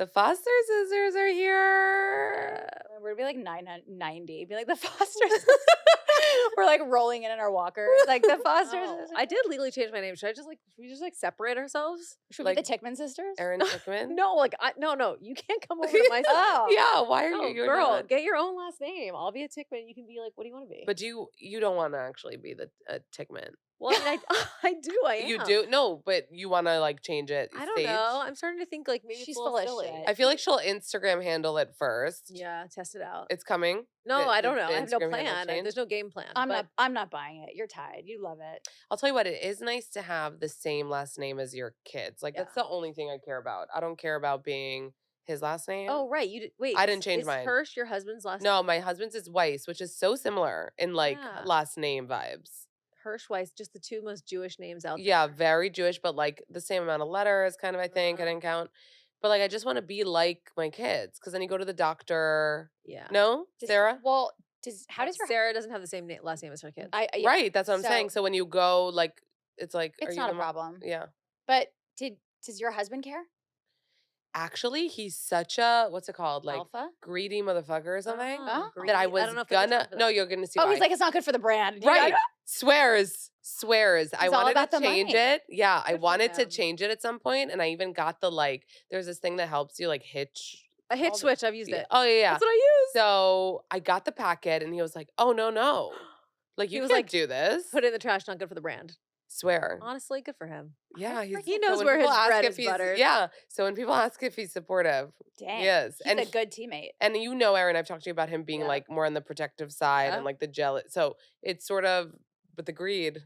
The Foster sisters are here. We're gonna be like 990. Be like the Fosters. We're like rolling in our walkers. Like the Fosters. No. I did legally change my name. Should I just like, should we just like separate ourselves? Should Like we be the Tickman sisters? Erin Tickman? No, like, no. You can't come over to my side. Oh. Yeah, why are No, you? You're girl, not. get your own last name. I'll be a Tickman. You can be like, what do you want to be? But you don't want to actually be the Tickman. Well, I mean, I do. I am. You do? No, but you want to like change it. I don't stage? know. I'm starting to think like maybe She's it's a little full of silly. shit. I feel like she'll Instagram handle it first. Yeah, test it out. It's coming. No, The- I the- don't know. the I have no Instagram handle plan. change? There's no game plan. I'm not buying it. You're tied. You love it. I'll tell you what, it is nice to have the same last name as your kids. Like that's Yeah. the only thing I care about. I don't care about being his last name. Oh, right. Wait. I didn't change is mine. Hirsch your husband's last name? No, my husband's is Weiss, which is so similar in like Yeah. last name vibes. Hirsch Weiss, just the two most Jewish names out there. Yeah, very Jewish, but like the same amount of letters, kind of. I think I Uh-huh. didn't count, but like I just want to be like my kids because then you go to the doctor. Yeah. No, Sarah. Well, how does your Sarah doesn't have the same last name as her kids? yeah. Right, that's what I'm saying. So- So when you go, like, it's like are It's you not the a mom? problem. Yeah. But does your husband care? Actually, he's such a what's it called, like Alpha? greedy motherfucker or something. Oh. That I Greedy. was don't know if I gonna. for No, that. you're gonna see. Oh, why. he's like, it's not good for the brand. Right. Swears. I all wanted about to the change money. it. Yeah, I Good for wanted to him. change it at some point, and I even got the like. There's this thing that helps you like hitch. A hitch all the- switch. I've used Yeah. it. Oh yeah, yeah. That's what I use. So I got the packet, and he was like, "Oh no, like He you was can't like, do this." Put it in the trash. Not good for the brand. Swear. Honestly, good for him. Yeah, He knows when where people his ask bread if is he's- buttered. Yeah. So when people ask if he's supportive, Dang. he is. He's And a good teammate. And you know, Erin, I've talked to you about him being Yeah. like more on the protective side Yeah. and like the jealous. So it's sort of, but the greed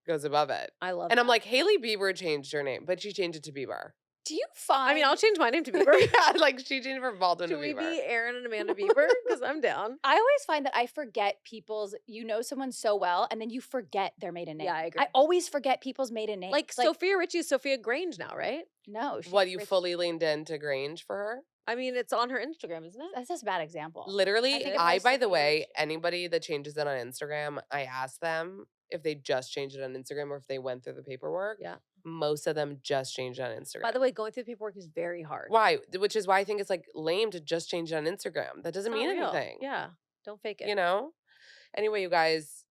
goes above it. I love And I'm that. like, Haley Bieber changed her name, but she changed it to Bieber. Do you find? I mean, I'll change my name to Bieber. Yeah, like she changed from Baldwin Should to we Bieber. be Erin and Amanda Bieber? Because I'm down. I always find that I forget people's. You know someone so well, and then you forget their maiden name. Yeah, I agree. I always forget people's maiden names. Like Sophia Richie is Sophia Grange now, right? no, she's What, you Rich- fully leaned into Grange for her? I mean, it's on her Instagram, isn't it? That's just a bad example. Literally, think I, it's by the Sophia way, Richie. anybody that changes it on Instagram, I ask them if they just changed it on Instagram or if they went through the paperwork. Yeah. Most of them just changed it on Instagram. By the way, going through the paperwork is very hard. Why? Which is why I think it's like lame to just change it on Instagram. That doesn't It's mean not real. anything. Yeah. Don't fake it. You know? Anyway, you guys,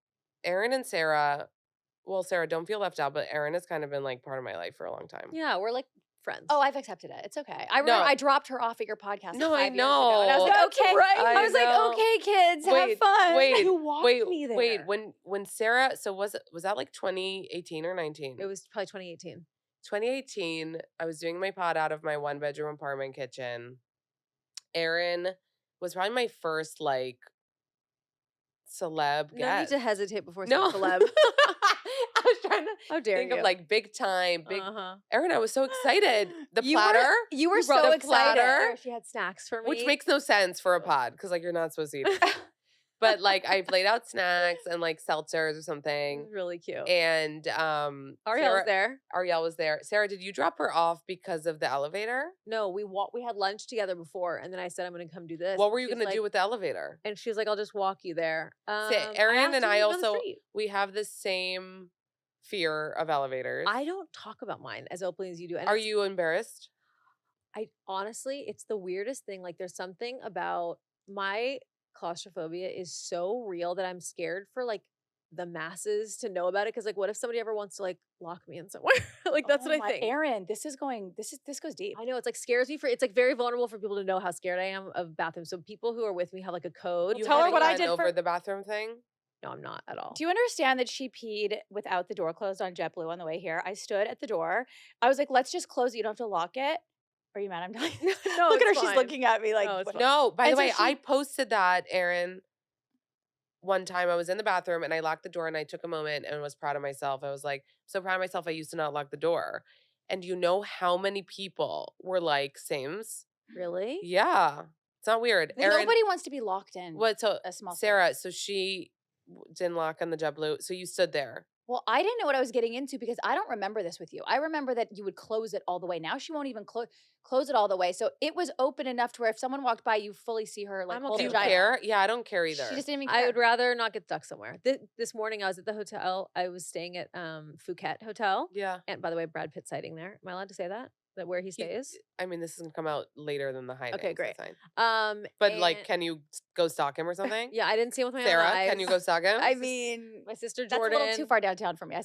Erin and Sarah, well, Sarah, don't feel left out, but Erin has kind of been like part of my life for a long time. Yeah, we're like friends. Oh, I've accepted it. It's okay. I remember No. I dropped her off at your podcast. No, I 5 years ago, and I was like, know. That's okay. right. I was I know. like, okay, kids, have Wait, fun. wait, You walked me there. Wait, when Sarah, so was that like 2018 or 19? It was probably 2018. 2018, I was doing my pod out of my 1-bedroom apartment kitchen. Erin was probably my first like celeb No need guest. to hesitate before No. saying celeb. I was trying to How dare think you? of like big time, big. Uh-huh. Erin, I was so excited. The You were- platter, You were brought so the excited. platter. She had snacks for me. which makes no sense for a pod because like you're not supposed to eat it. But like I laid out snacks and like seltzers or It something. was really cute. And Ariel was Sarah- there. Ariel was there. Sarah, did you drop her off because of the elevator? No, we had lunch together before, and then I said I'm going to come do this. What were you She's gonna like- do with the elevator? And she was like, "I'll just walk you there." Erin asked and her I to go down the also street. we have the same fear of elevators. I don't talk about mine as openly as you do. And Are it's- you embarrassed? I honestly, it's the weirdest thing. Like, there's something about my claustrophobia is so real that I'm scared for like the masses to know about it. Because like, what if somebody ever wants to like lock me in somewhere? Like, that's Oh what I my- think. Erin, this goes deep. I know it's like scares me for. It's like very vulnerable for people to know how scared I am of bathrooms. So people who are with me have like a code. You tell her haven't what I gotten did over for- the bathroom thing. No, I'm not at all. Do you understand that she peed without the door closed on JetBlue on the way here? I stood at the door. I was like, let's just close it. You don't have to lock it. Are you mad I'm telling you? No, Look at her. it's She's fine. looking at me like, No, it's what- fine. No, by the And so way, I she- posted that, Erin. One time I was in the bathroom and I locked the door and I took a moment and was proud of myself. I was like, so proud of myself. I used to not lock the door. And you know how many people were like, Sims? Really? Yeah. It's not weird. Well, Erin, nobody wants to be locked in. what? So a small space. Sarah, so she didn't lock on the JetBlue. So you stood there. Well, I didn't know what I was getting into because I don't remember this with you. I remember that you would close it all the way. Now she won't even close it all the way. So it was open enough to where if someone walked by, you fully see her like I'm hold okay Do a you with that. vagina. care? Yeah, I don't care either. She just didn't even care. I would rather not get stuck somewhere. This morning I was at the hotel. I was staying at Phuket Hotel. Yeah. And by the way, Brad Pitt sighting there. Am I allowed to say that? that where he He stays. I mean, this is gonna come out later than the hiding, Okay, so great. it's fine. But, like, And can you go stalk him or something? yeah, I didn't see him with my own Sarah, eyes. can you go stalk him? I mean, My sister that's a Jordan. little too far downtown for me. I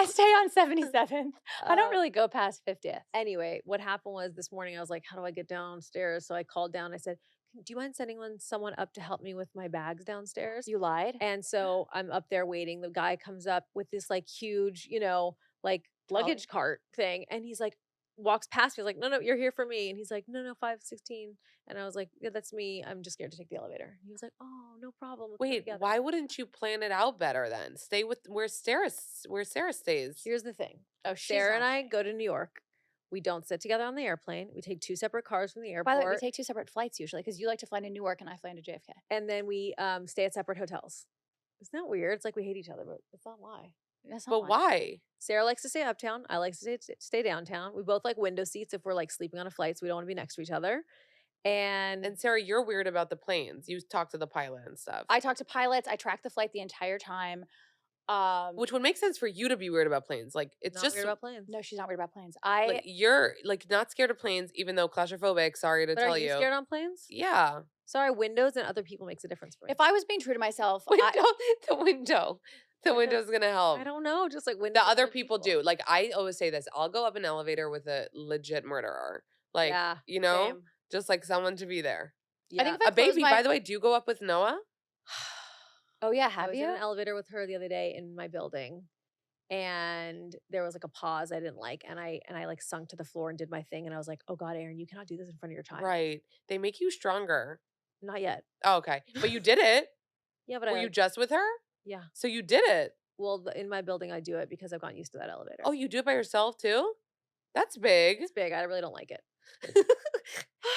stay on 77th. I don't really go past 50th. Anyway, what happened was this morning I was like, how do I get downstairs? So I called down. I said, do you mind sending someone up to help me with my bags downstairs? You lied? And so I'm up there waiting. The guy comes up with this like huge, like luggage cart thing. And he's like, walks past me. He's like, no, you're here for me. And he's like, no, 516. And I was like, yeah, that's me. I'm just scared to take the elevator. And he was like, oh, no problem. Let's go Wait, together." why wouldn't you plan it out better then? Stay with where Sarah stays. Here's the thing. Oh, she's Sarah and not I staying. go to New York. We don't sit together on the airplane. We take 2 separate cars from the airport. By the way, we take 2 separate flights usually because you like to fly to Newark and I fly into JFK. and then we stay at separate hotels. Isn't that weird? It's like we hate each other, but it's not why. That's not But why? Sarah likes to stay uptown. I like to stay downtown. We both like window seats if we're like sleeping on a flight, so we don't want to be next to each other. And Sarah, you're weird about the planes. You talk to the pilot and stuff. I talk to pilots. I track the flight the entire time. Which would make sense for you to be weird about planes. Like it's not just weird about planes. No, she's not worried about planes. like you're like not scared of planes, even though claustrophobic. Sorry to But tell are you scared on planes? Yeah. Sorry, windows and other people makes a difference for me. if I was being true to myself, The window. The window's gonna help. I don't know, just like windows. The and other people do. Like I always say this. I'll go up an elevator with a legit murderer. Like, Yeah, you know, just like someone to be there. Yeah. I think if A I close baby, my- by the way, do you go up with Noah? Oh yeah, I have was you? in an elevator with her the other day in my building, and there was like a pause I didn't like, and I like sunk to the floor and did my thing, and I was like, oh God, Erin, you cannot do this in front of your child. Right. They make you stronger. Not yet. Oh, okay. But you did it. Yeah, but Were I you like, just with her? yeah. So you did it. Well, in my building, I do it because I've gotten used to that elevator. Oh, you do it by yourself too? That's big. It's big. I really don't like it.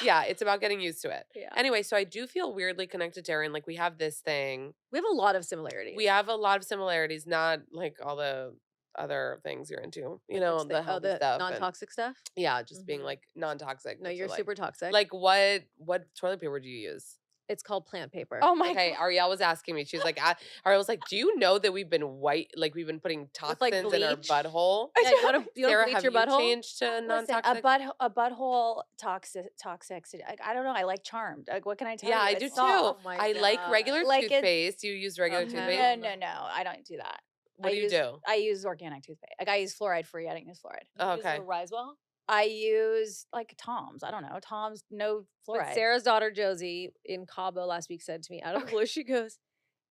Yeah, it's about getting used to it. Yeah. Anyway, so I do feel weirdly connected to Erin. Like we have this thing. We have a lot of similarities. We have a lot of similarities, not like all the other things you're into. You know, the healthy stuff. and- non-toxic stuff. Yeah, just being Mhm. like non-toxic. No, which you're are, like, super toxic. Like what toilet paper do you use? it's called plant paper. Oh my Okay, god. Ariel was asking me. She was like, Ariel was like, do you know that we've been we've been putting toxins like, in our bleach? butthole? Yeah, you want to Sarah, bleach have your you butthole? changed to Listen, non-toxic? a butthole toxic. I don't know. I like Charmed. Like, what can I tell Yeah, you? I do It's too. soft. Oh my I like God. regular Like, it's- toothpaste. You use regular Okay. toothpaste? No. I don't do that. What I do you use- do? I use organic toothpaste. Like I use fluoride free. I don't use fluoride. Oh, You use okay. the Risewell? I use like Tom's. I don't know. Tom's no But fluoride. Sarah's daughter Josie in Cabo last week said to me out of the blue, she goes,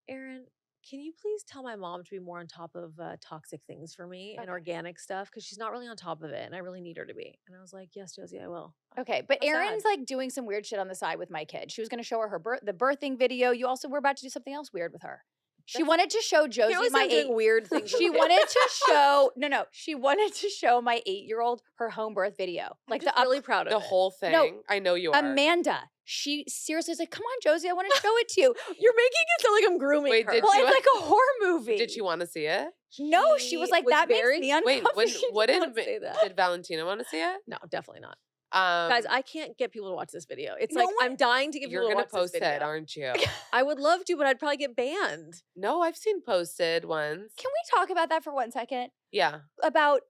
Erin, can you please tell my mom to be more on top of toxic things for me and Okay. organic stuff? Because she's not really on top of it and I really need her to be. And I was like, yes, Josie, I will. Okay, but How sad. Erin's like doing some weird shit on the side with my kid. She was going to show her the birthing video. You also were about to do something else weird with her. She That's- wanted to show Josie You're always my doing weird things. She wanted to show She wanted to show my 8-year-old her home birth video. like Like the really proud of The it. whole thing? I know you are. Amanda. She seriously is like, come on, Josie, I want to show it to you. You're making it sound like I'm grooming Wait, her. did Well, you- it's like a horror movie. Did she want to see it? No, she was like, that very- makes me Wait, uncomfortable. what not say that. did Valentina want to see it? No, definitely not. Um, Guys, I can't get people to watch this video. It's No like one- I'm dying to get you're people to gonna watch this post video. it, aren't you? I would love to, but I'd probably get banned. No, I've seen posted ones. Can we talk about that for 1 second? Yeah. About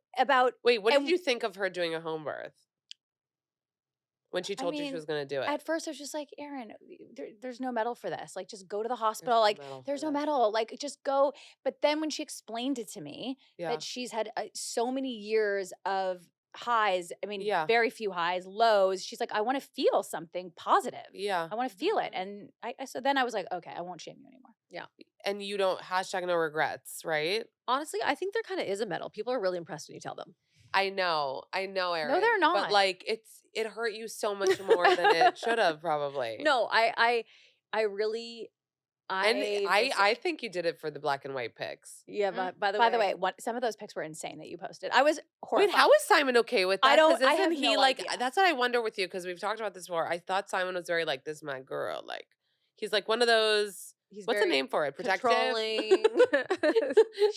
Wait, what And- did you think of her doing a home birth? When she told you mean, she was going to do it. at first I was just like, Erin, there's no medal for this. Like, just go to the hospital. Like, there's no medal. Like, just go. But then when she explained it to me, Yeah. that she's had so many years of highs. I mean, Yeah. very few highs, lows. She's like, I want to feel something positive. Yeah. I want to feel it. And so then I was like, okay, I won't shame you anymore. And you don't # no regrets, right? Honestly, I think there kind of is a medal. People are really impressed when you tell them. I know, Erin. they're not. But like, it hurt you so much more than it should have, probably. No, I really, and was- I think you did it for the black and white pics. yeah. But by the By the way, way, some of those pics were insane that you posted. I was horrified. Wait, how is Simon okay with that? I don't- 'Cause I isn't have he no like? idea. That's what I wonder with you because we've talked about this before. I thought Simon was very like, this is my girl. Like, he's like one of those. he's What's the very name for it? Protective. controlling.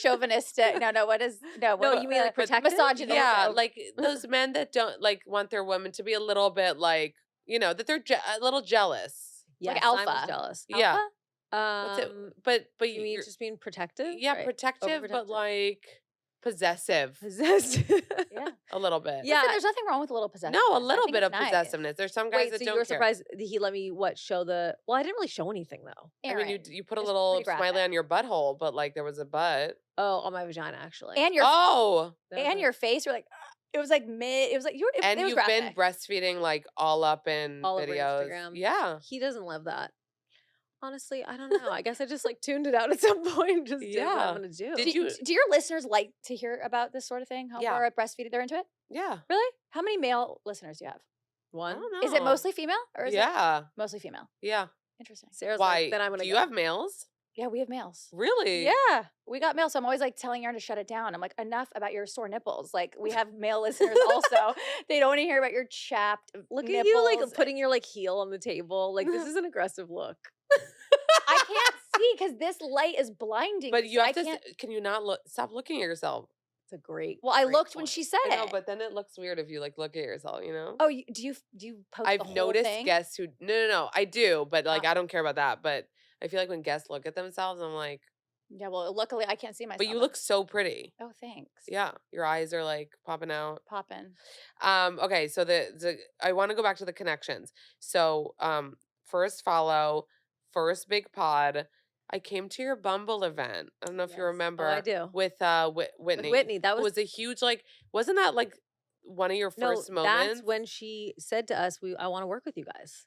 chauvinistic? No, you mean like protective? misogynistic? Yeah, like those men that don't like want their women to be a little bit like, that they're a little jealous. Yes, Like Simon's alpha. jealous. Yeah. Alpha? What's it? But You mean you're- just being protective? yeah, right? protective, but Overprotective. like possessive Possessed. Yeah. a little bit. Yeah. Listen, there's nothing wrong with a little possessiveness. No, a I little think bit it's of nice. possessiveness. There's some guys Wait, that so you don't were care. surprised that he let me show the well, I didn't really show anything though. I mean, Erin, you put a it's little pretty smiley graphic. on your butthole, but like there was a butt. Oh, on my vagina actually. And your Oh, That was and a- your face, you're like, it was like mid. It was like you were. and It was you've been graphic. breastfeeding like all up in all over videos. Instagram. Yeah. He doesn't love that. Honestly, I don't know. I guess I just like tuned it out at some point. Just did what Yeah. I'm gonna do. Did Do, you- do your listeners like to hear about this sort of thing? How Yeah. we're breastfeeding? They're into it. Yeah. Really? How many male listeners do you have? I One. don't know. Is it mostly female or is it Yeah. mostly female? Yeah. Interesting. Sarah's Why? like, then I'm gonna Do you go. have males? Yeah, we have males. Really? Yeah, we got mail. So I'm always like telling Erin to shut it down. I'm like, enough about your sore nipples. Like we have male listeners also. They don't want to hear about your chapped Look nipples. at you like putting your like heel on the table. Like this is an aggressive look. I can't see because this light is blinding. But me, you so have I to. can't. Can you not look? Stop looking at yourself. It's a great. Well, I great looked when point. she said I know, it. but then it looks weird if you like look at yourself. You know. Oh, do you post the I've whole noticed thing? guests who. No. I do, but like I don't care about that. But I feel like when guests look at themselves, I'm like, Yeah, well, luckily I can't see myself. but you look so pretty. Oh, thanks. Yeah, your eyes are like popping out. Poppin'. Okay, so the I want to go back to the connections. So, first follow, first big pod. I came to your Bumble event. I don't know if you Yes. remember. Oh, I do. With Whitney. With Whitney, that It was a huge like. Wasn't that like one of your first no. moments? That's when she said to us, I want to work with you guys."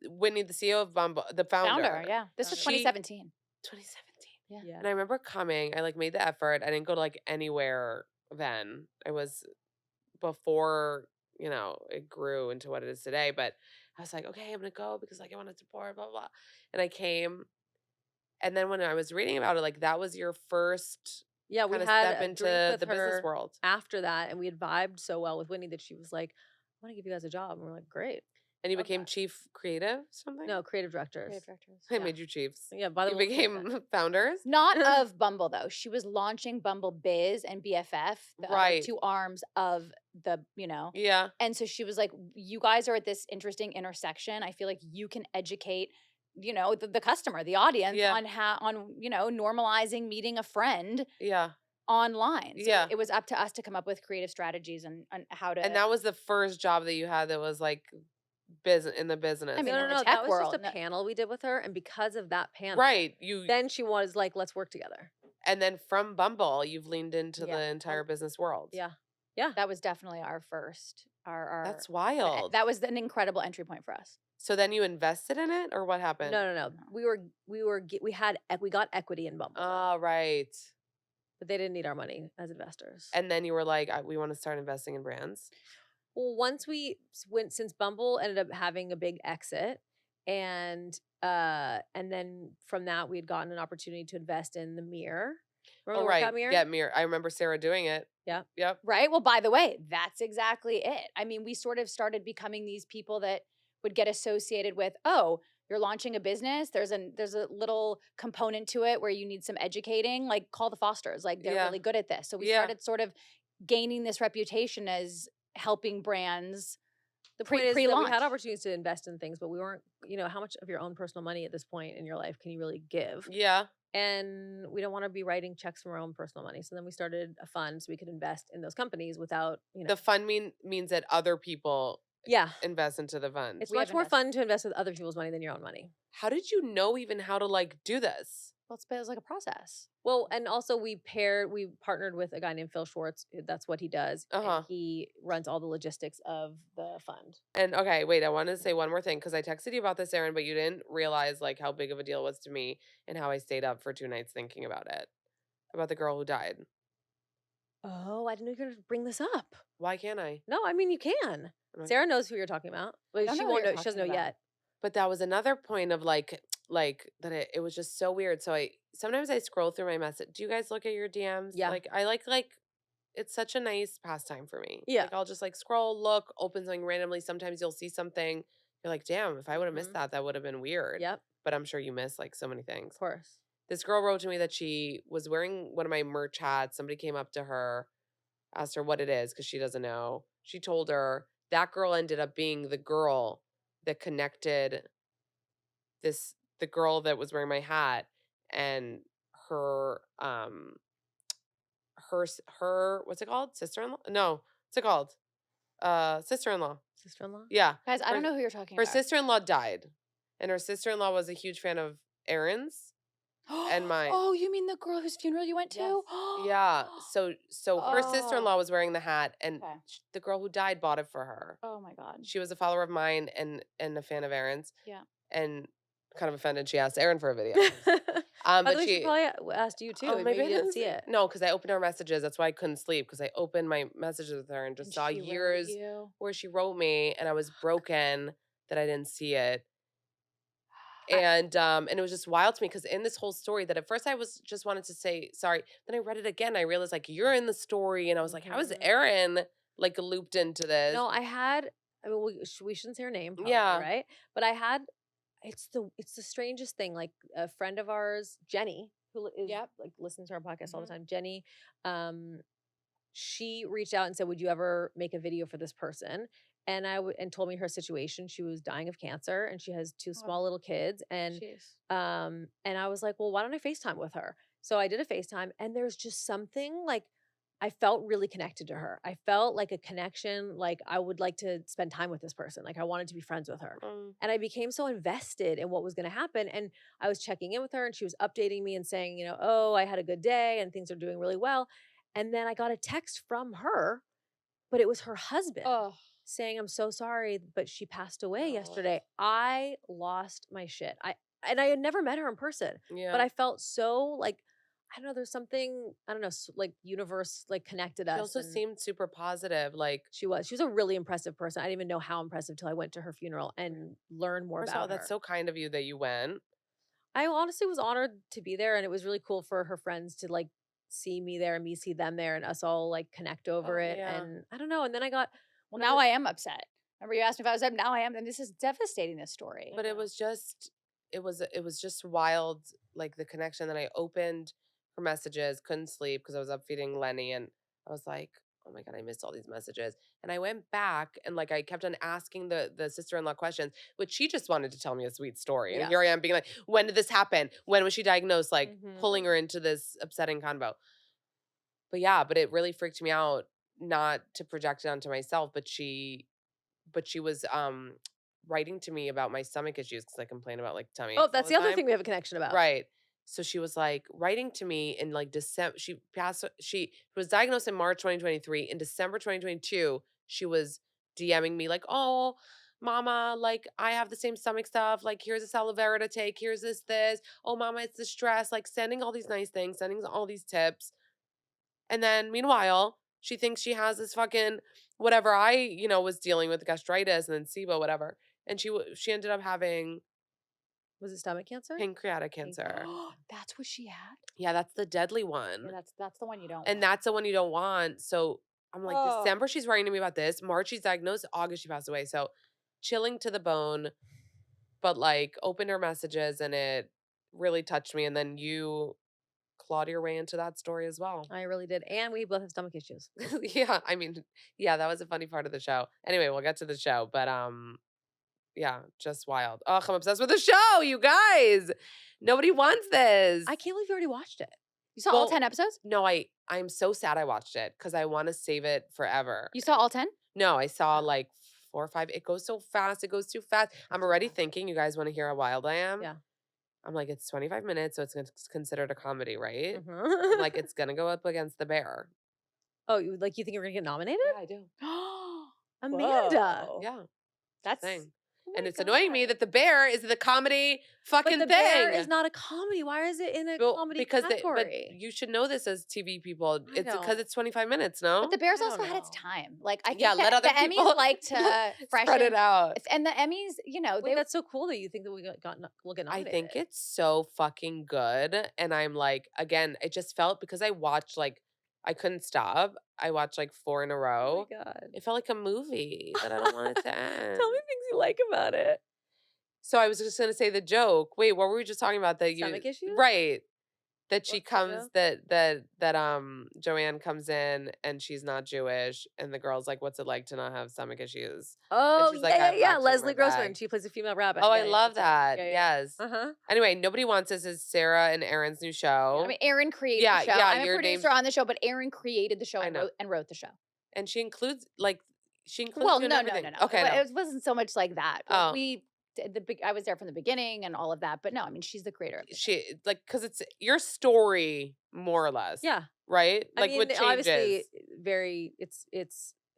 Whitney, the CEO of Bumble, the founder. Yeah. This was Founder. 2017. 2017. Yeah. And I remember coming. I like made the effort. I didn't go to like anywhere then. I was before it grew into what it is today. But I was like, okay, I'm gonna go because like I want to support, blah blah. And I came, and then when I was reading about it, like that was your first Yeah, we kind of had step a into drink with the business her world. after that, and we had vibed so well with Whitney that she was like, "I want to give you guys a job." And we're like, "Great." And you Love became that. chief creative something. No, creative directors. Creative directors. I yeah. made you chiefs. Yeah, by the You way, we'll take that. became founders. Not of Bumble though. She was launching Bumble Biz and BFF, the other Right. two arms of the, Yeah. And so she was like, you guys are at this interesting intersection. I feel like you can educate, the customer, the audience Yeah. on normalizing meeting a friend Yeah. online. So Yeah. it was up to us to come up with creative strategies and how to. And that was the first job that you had that was like business in the business. I mean, No, in the no. tech That was world, just a panel we did with her, and because of that panel, right. You then she was like, "Let's work together." and then from Bumble, you've leaned into Yeah. the entire business world. Yeah. that was definitely our first. Our That's wild. That was an incredible entry point for us. So then you invested in it, or what happened? No. We got equity in Bumble, Oh, right. but they didn't need our money as investors. And then you were like, we want to start investing in brands. Well, once we went, since Bumble ended up having a big exit, and then from that we had gotten an opportunity to invest in the Mirror. Remember Oh, the right. workout mirror? Get Mirror. I remember Sarah doing it. Yeah. Yep. Right. Well, by the way, that's exactly it. I mean, we sort of started becoming these people that would get associated with, oh, you're launching a business. There's a little component to it where you need some educating. Like call the Fosters. Like they're Yeah. really good at this. So we Yeah. started sort of gaining this reputation as helping brands. The point is that pre-launch. we had opportunities to invest in things, but we weren't, how much of your own personal money at this point in your life can you really give? Yeah. And we don't want to be writing checks from our own personal money. So then we started a fund so we could invest in those companies without, The fund means that other people yeah. invest into the fund. It's We much have more invested. fun to invest with other people's money than your own money. How did you know even how to like do this? Well, it was like a process. Well, and also we partnered with a guy named Phil Schwartz. That's what he does. Uh-huh. And he runs all the logistics of the fund. And okay, wait, I wanted to say one more thing because I texted you about this, Erin, but you didn't realize like how big of a deal it was to me and how I stayed up for 2 nights thinking about it. About the girl who died. Oh, I didn't know you were going to bring this up. Why can't I? No, I mean, you can. I'm not- Sarah knows who you're talking about. But don't she know who won't you're know. She doesn't know talking about. yet. But that was another point of like that it was just so weird. So sometimes I scroll through my message. Do you guys look at your DMs? Yeah. Like I like it's such a nice pastime for me. Yeah. Like I'll just like scroll, look, open something randomly. Sometimes you'll see something. You're like, damn, if I would have missed that would have been weird. Yep, But I'm sure you miss like so many things. of course. This girl wrote to me that she was wearing one of my merch hats. Somebody came up to her, asked her what it is because she doesn't know. She told her that girl ended up being the girl that connected the girl that was wearing my hat and her her what's it called? Sister-in-law? No, what's it called? Sister-in-law. Sister-in-law? Yeah. Guys, I Her don't know who you're talking her about. sister-in-law died, and her sister-in-law was a huge fan of Erin's and mine. Oh, you mean the girl whose funeral you went Yes. to? Yeah. So her Oh. sister-in-law was wearing the hat, and Okay. the girl who died bought it for her. Oh my God. She was a follower of mine and a fan of Erin's, Yeah. and kind of offended she asked Erin for a video. By the But way, she she probably asked you too. oh, and maybe maybe I you didn't didn't see see it. no, because I opened her messages. That's why I couldn't sleep because I opened my messages with her and just And saw she wrote years you. where she wrote me, and I was broken that I didn't see it. I- And it was just wild to me because in this whole story that at first I was just wanted to say sorry. Then I read it again. I realized like you're in the story, and I was like, how is Mhm. Erin like looped into this? No, I mean, we shouldn't say her name, probably, Yeah. right? But it's the strangest thing. Like a friend of ours, Jenny, who is Yep. like listens to our podcast all the Mhm. time. Jenny, um, she reached out and said, "Would you ever make a video for this person?" And and told me her situation. She was dying of cancer, and she has two small Oh, little kids. jeez. And I was like, "Well, why don't I FaceTime with her?" So I did a FaceTime, and there's just something like I felt really connected to her. I felt like a connection, like I would like to spend time with this person. Like I wanted to be friends with her. And I became so invested in what was going to happen. And I was checking in with her, and she was updating me and saying, "Oh, I had a good day and things are doing really well." And then I got a text from her, but it was her husband Oh, saying, "I'm so sorry, but she passed away no. yesterday." I lost my shit. I had never met her in person, Yeah. but I felt so like I don't know, there's something, I don't know, like universe like connected She us. also And seemed super positive. Like, she was a really impressive person. I didn't even know how impressive till I went to her funeral and learned more first of all, about that's her. so kind of you that you went. I honestly was honored to be there, and it was really cool for her friends to like see me there and me see them there and us all like connect over Oh, it. yeah. And I don't know. And then I got Well, when now I am upset. Remember you asked me if I was upset? Now I am. And this is devastating, this story. But it was just it was just wild, like the connection that I opened her messages, couldn't sleep because I was up feeding Lenny, and I was like, oh my God, I missed all these messages. And I went back and like I kept on asking the sister-in-law questions, which she just wanted to tell me a sweet story. And Yeah. here I am being like, when did this happen? When was she diagnosed? Like Mhm. pulling her into this upsetting convo. But yeah, but it really freaked me out, not to project it onto myself, but she was writing to me about my stomach issues because I complain about like tummy Oh, aches all that's the the other time. thing we have a connection about. Right. So she was like writing to me in like December. She was diagnosed in March 2023. In December 2022, she was DMing me like, "Oh, mama, like I have the same stomach stuff. Like here's this aloe vera to take. Here's this. Oh, mama, it's the stress." Like sending all these nice things, sending all these tips. And then meanwhile, she thinks she has this fucking whatever was dealing with gastritis and then SIBO, whatever. And she ended up having Was it stomach cancer? pancreatic cancer. That's what she had? Yeah, that's the deadly Yeah, one. that's the one you don't And want. that's the one you don't want. So I'm like, Oh. December, she's writing to me about this. March, she's diagnosed. August, she passed away. So chilling to the bone, but like opened her messages and it really touched me. And then you clawed your way into that story as well. I really did. And we both have stomach issues. Yeah, I mean, yeah, that was a funny part of the show. Anyway, we'll get to the show, but yeah, just wild. Oh, I'm obsessed with the show, you guys. Nobody wants this. I can't believe you already watched it. You saw all Well, 10 episodes? No, I'm so sad I watched it because I want to save it forever. You saw all 10? No, I saw Oh. like 4 or 5. It goes so fast. It goes too fast. I'm already fast. thinking, you guys want to hear how wild I am? Yeah. I'm like, it's 25 minutes, so it's considered a comedy, right? I'm Mhm. like, it's gonna go up against The Bear. Oh, you think you're gonna get nominated? Yeah, I do. Amanda. Whoa. Yeah, That's thing. Oh And my it's annoying me God. that The Bear is the comedy fucking But the thing. bear is not a comedy. Why is it in a Well, comedy because category? but you should know this as TV people. I It's because don't. it's 25 minutes, no? But the Bears I also don't had its know. time. Like I think Yeah, let other the Emmys people like to freshen spread it out. and the Emmys, Wait, they that's so cool that you think that we'll get I nominated. think it's so fucking good. And I'm like, again, it just felt because I watched like, I couldn't stop. I watched like 4 in a Oh row. my God. It felt like a movie that I don't want it to end. Tell me things you like about it. So I was just gonna say the joke. Wait, what were we just talking about? That you Stomach issues? right? That she What's the comes joke? that Joanne comes in and she's not Jewish and the girl's like, "What's it like to not have stomach issues?" And Oh, she's like, yeah, "I yeah, have yeah, black chicken in my Leslie Grossman, bag." she plays a female rabbi. Oh, I Yeah, yeah, love that's right. that. Yeah, yeah. Yes. Uh-huh. Anyway, Nobody Wants This is Sarah and Aaron's new I show. mean, Erin created the Yeah, show. yeah, I'm a your producer name's on the show, but Erin created the show I and know. wrote the show. And she includes Well, you in no, no, everything. no, no. Okay, no. It wasn't so much like that. Like Oh, I was there from the beginning and all of that, but no, I mean, she's the creator of the show. she like because it's your story more or less, Yeah. right? I Like mean, what changes obviously very it's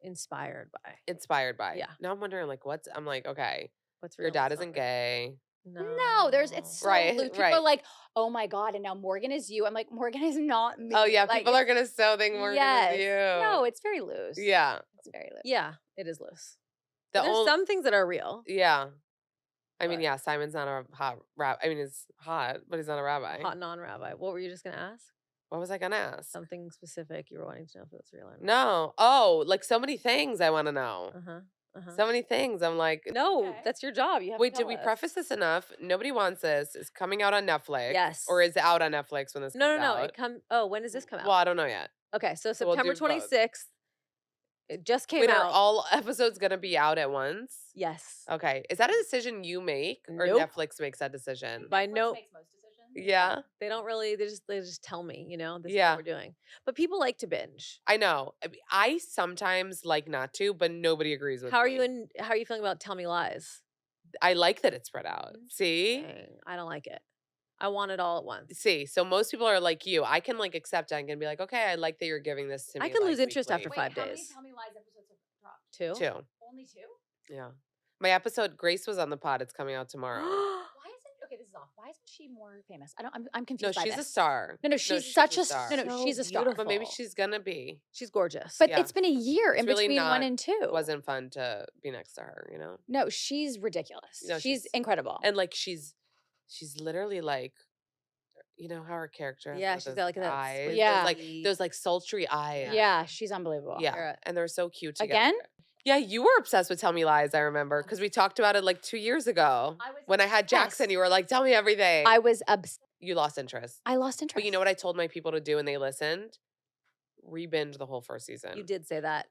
inspired by. inspired by. Yeah. Now I'm wondering like I'm like, okay, What's your real, dad what's not isn't real. gay. No, it's No. so Right, loose. People are right. like, "Oh my god!" And now Morgan is you. I'm like, Morgan is not me. Oh yeah, Like, people are gonna so think Morgan is yes, no, you. it's very loose. Yeah. It's very loose. Yeah, it is loose. The But there's only some things that are real. yeah. I mean, What? yeah, Simon's not a hot rab. I mean, he's hot, but he's not a rabbi. Hot non-rabbi. What were you just gonna ask? What was I gonna ask? Something specific you were wanting to know if it was real or not. No. Oh, like so many things I want to know. Uh-huh. Uh-huh. So many things. I'm like, No, Okay. that's your job. You have wait, to did tell we us. preface this enough? Nobody Wants This is coming out on Netflix. Yes. Or is it out on Netflix when this No, comes no, no. out? When does this come Well, out? I don't know yet. Okay, so So we'll September do both. 26th. It just came Wait, are out. all episodes gonna be out at once? Yes. Okay. Is that a decision you make or Nope. Netflix makes that decision? By Netflix no makes most decisions. Yeah. They don't really they just tell me, this is Yeah. what we're doing. But people like to binge. I know. I sometimes like not to, but nobody agrees with How are me. how are you feeling about Tell Me Lies? I like that it's spread out. See? Dang, I don't like it. I want it all at once. See, so most people are like you. I can like accept it. I can be like, okay, I like that you're giving this to me. I can like, lose interest after weekly. 5 how many days. Tell Me Lies episodes have dropped? 2? 2. Only 2? Yeah. My episode, Grace was on the pod. It's coming out tomorrow. Why isn't okay? This is off. Why isn't she more famous? I'm No, confused by she's a this. star. No, she's such a star. no, no, So she's a star. beautiful. But maybe she's gonna be. She's gorgeous. But Yeah. it's been a year in It's really between 1 not- and 2. It wasn't fun to be next to her, you know? No, she's ridiculous. No, she's she's- incredible. And like she's literally like, you know how her character has Yeah, those she's got like that eyes? squint- Yeah. Those like sultry eyes. yeah, she's unbelievable. Yeah. Garrett. And they're so cute together. Again? Yeah, you were obsessed with Tell Me Lies, I remember, because we talked about it like 2 years ago. I was When I had Jackson, obsessed. you were like, tell me everything. I was obsessed. You lost interest. I lost interest. But you know what I told my people to do when they listened? Re-binge the whole first season. You did say that.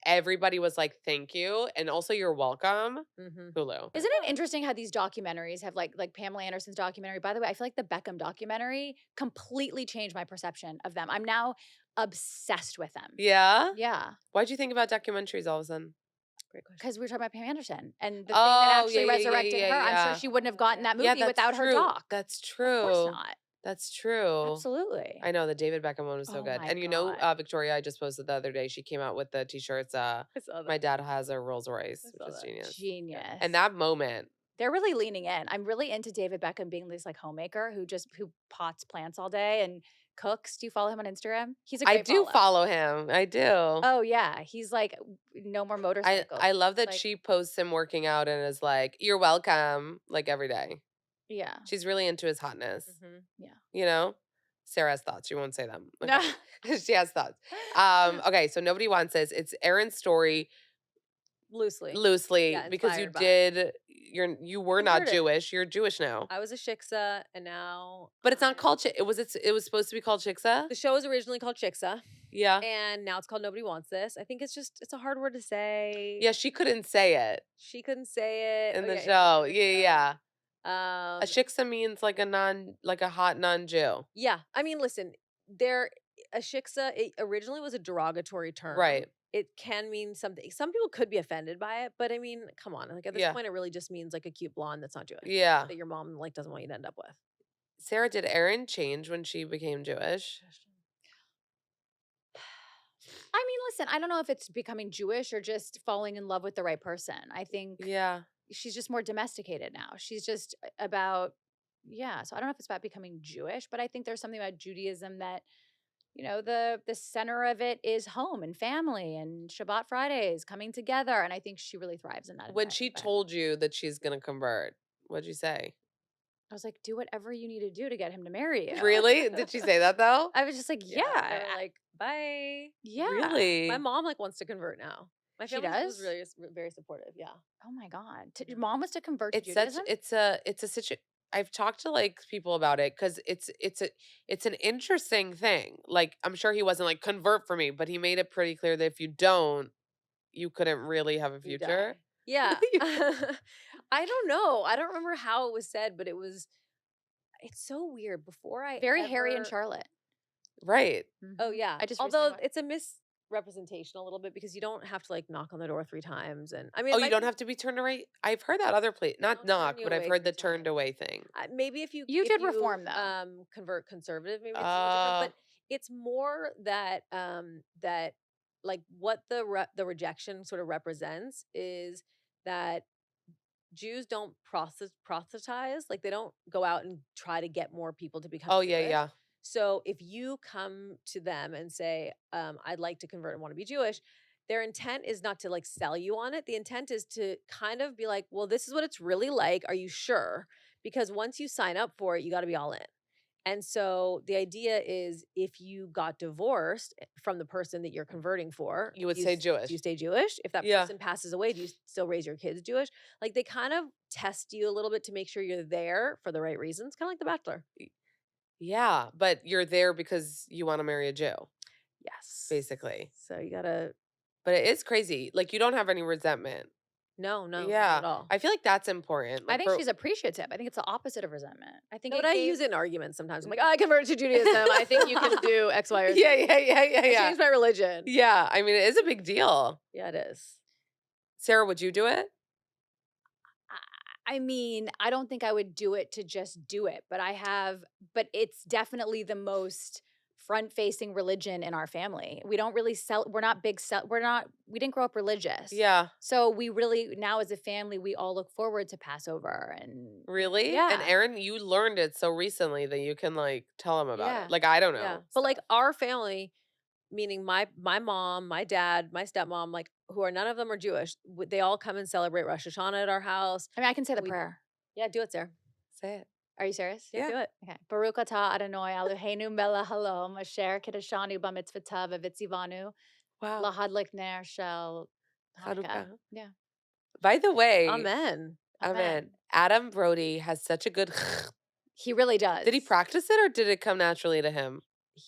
Everybody was like, thank you. And also, you're welcome. Mm-hmm. Hulu. Isn't it interesting how these documentaries have like Pamela Anderson's documentary? By the way, I feel like the Beckham documentary completely changed my perception of them. I'm now obsessed with them. Yeah? Yeah, Why'd you think about documentaries all of a sudden? Great question. because we were talking about Pam Anderson and the thing Oh, that actually yeah, yeah, yeah, resurrected yeah, her. I'm yeah. sure she wouldn't have gotten that movie Yeah, that's without her true. doc. That's Of true. course not. That's true. Absolutely. I know the David Beckham one was so Oh good. my And you know, God. Victoria, I just posted the other day, she came out with the t-shirts. I saw that. My dad has a Rolls Royce, I saw which is that. genius. Genius. And that moment, they're really leaning in. I'm really into David Beckham being this like homemaker who pots plants all day and cooks. Do you follow him on Instagram? He's a great I do follow him. I do. Oh yeah, he's like no more motorcycles. I love that Like, she posts him working out and is like, "You're welcome," like every day. yeah. She's really into his hotness. Mm-hmm. You know, Sarah has thoughts. She won't say them. No. Okay. She has thoughts. Okay, so Nobody Wants This. It's Erin's story Loosely. loosely Yeah, because you inspired by. did. You were not Converted. Jewish. You're Jewish now, I was a shiksa, and now but it's not I'm- called. It was supposed to be called Shiksa. The show was originally called Shiksa, Yeah. and now it's called Nobody Wants This. I think it's a hard word to say. Yeah, she couldn't say it She couldn't say it in Oh, the yeah, show. in the Yeah. show. A shiksa means like a hot non-Jew. Yeah, I mean, listen, a shiksa it originally was a derogatory term. Right. It can mean something. Some people could be offended by it, but I mean, come on. Like at this Yeah. point, it really just means like a cute blonde that's not Jewish. Yeah. That your mom like doesn't want you to end up with. Sarah, did Erin change when she became Jewish? I mean, listen, I don't know if it's becoming Jewish or just falling in love with the right person. I think Yeah. she's just more domesticated now. She's just about yeah. So I don't know if it's about becoming Jewish, but I think there's something about Judaism that the center of it is home and family and Shabbat Fridays coming together, and I think she really thrives in that. When she environment. told you that she's gonna convert, what'd you say? I was like, do whatever you need to do to get him to marry you. Really? Did she say that though? I was just like, yeah, they were like, bye. yeah. Really? My mom like wants to convert now. My She family was does? really very supportive. Yeah. Oh my god, your mom was to convert to It's such Judaism. it's a I've talked to, like, people about it because it's an interesting thing. Like, I'm sure he wasn't like, "Convert for me," but he made it pretty clear that if you don't, you couldn't really have a You future. die. Yeah. I don't know. I don't remember how it was said, but it's so weird. Before I Very Harry and ever Charlotte. Right. Oh, Mhm. yeah. I just recently Although watched. it's a misrepresentation a little bit because you don't have to, like, knock on the door 3 times, and I mean, Oh, it you might don't be have to be turned away? I've heard that other place not they'll turn knock, you but I've away heard 3 the turned times. away thing. Maybe if you You did reform though. convert conservative, maybe it's a little different, Uh, but it's more that, that, like, what the rejection sort of represents is that Jews don't proselytize, like, they don't go out and try to get more people to become oh, yeah, Jewish. yeah. So, if you come to them and say, "I'd like to convert and wanna be Jewish," their intent is not to, like, sell you on it. The intent is to kind of be like, "Well, this is what it's really like. Are you sure?" Because once you sign up for it, you gotta be all in. And so the idea is if you got divorced from the person that you're converting for, You would say do you Jewish. stay Jewish? If that Yeah. person passes away, do you still raise your kids Jewish? Like, they kind of test you a little bit to make sure you're there for the right reasons, kind of like The Bachelor. Yeah, but you're there because you wanna marry a Jew, Yes. basically. So you gotta But it is crazy. Like, you don't have any resentment. no, no, not Yeah. at all. I feel like that's important. I Like, think for she's appreciative. I think it's the opposite of resentment. I think No, but it I gave use it in arguments sometimes. I'm like, "Oh, I converted to Judaism. I think you can do X, Y, or Z. Yeah, yeah, yeah, yeah, I yeah. changed my religion." Yeah, I mean, it is a big deal. Yeah, it is. Sarah, would you do it? I mean, I don't think I would do it to just do it, but it's definitely the most front-facing religion in our family. We don't really we're not we didn't grow up religious. Yeah. So we really now as a family, we all look forward to Passover and Really? And yeah. Erin, you learned it so recently that you can, like, tell him about it. Yeah. Like, I don't Yeah. know But, like, stuff. our family, meaning my mom, my dad, my stepmom, like, who are none of them are Jewish, they all come and celebrate Rosh Hashanah at our house. I mean, I can say the We prayer. Yeah, do it, Sarah. Say it. Are you serious? Yeah, Yeah. do it. Okay. Baruch atah Adonai Eloheinu melech haolam asher kiddushanu b'mitzvotav v'tzivanu Wow. lahadlik ner shel Hanukkah. Hanukkah. Yeah. By the way, Amen. Amen. Adam Brody has such a good He really does. Did he practice it or did it come naturally to him?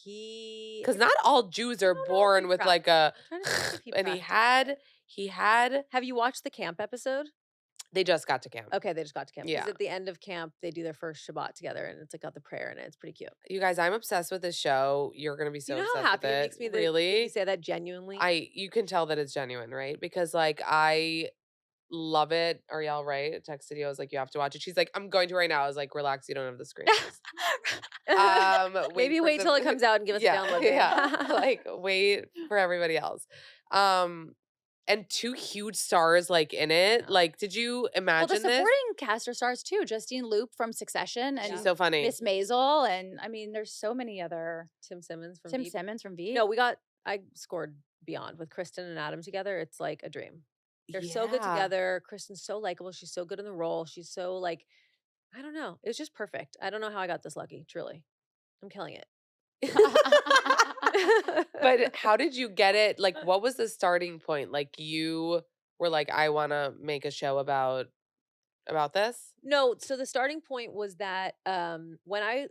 Because I not all Jews are don't know if born he with like a I'm trying to think if he and practiced it. he had Have you watched the camp episode? they just got to camp. Okay, they just got to camp. Because Yeah. at the end of camp, they do their first Shabbat together, and it's, like, got the prayer in it. It's pretty cute. You guys, I'm obsessed with this show. You're gonna be You so know how obsessed with happy it it. makes me that you Really? say that genuinely? You can tell that it's genuine, right? Because like I love it. Ariel, right? I texted you. I was like, you have to watch it. She's like, I'm going to right now. I was like, relax, you don't have the screen. Maybe For wait till it some comes out and give us a yeah, download. yeah. Like wait for everybody else. And two huge stars like in it. know. Like, did you Well, the imagine this? supporting cast are stars too. Justine Loop from Succession and She's so funny. Miss Maisel. And I mean, there's so many other Tim Simmons from Tim Veep. Simmons from Veep. No, I scored Beyond with Kristen and Adam together. It's like a dream. They're so good Yeah. together. Kristen's so likable. She's so good in the role. She's so, like, I don't know. It was just perfect. I don't know how I got this lucky, truly. I'm killing it. But how did you get it? Like, what was the starting point? Like, you were like, I want to make a show about this. No, so the starting point was that when I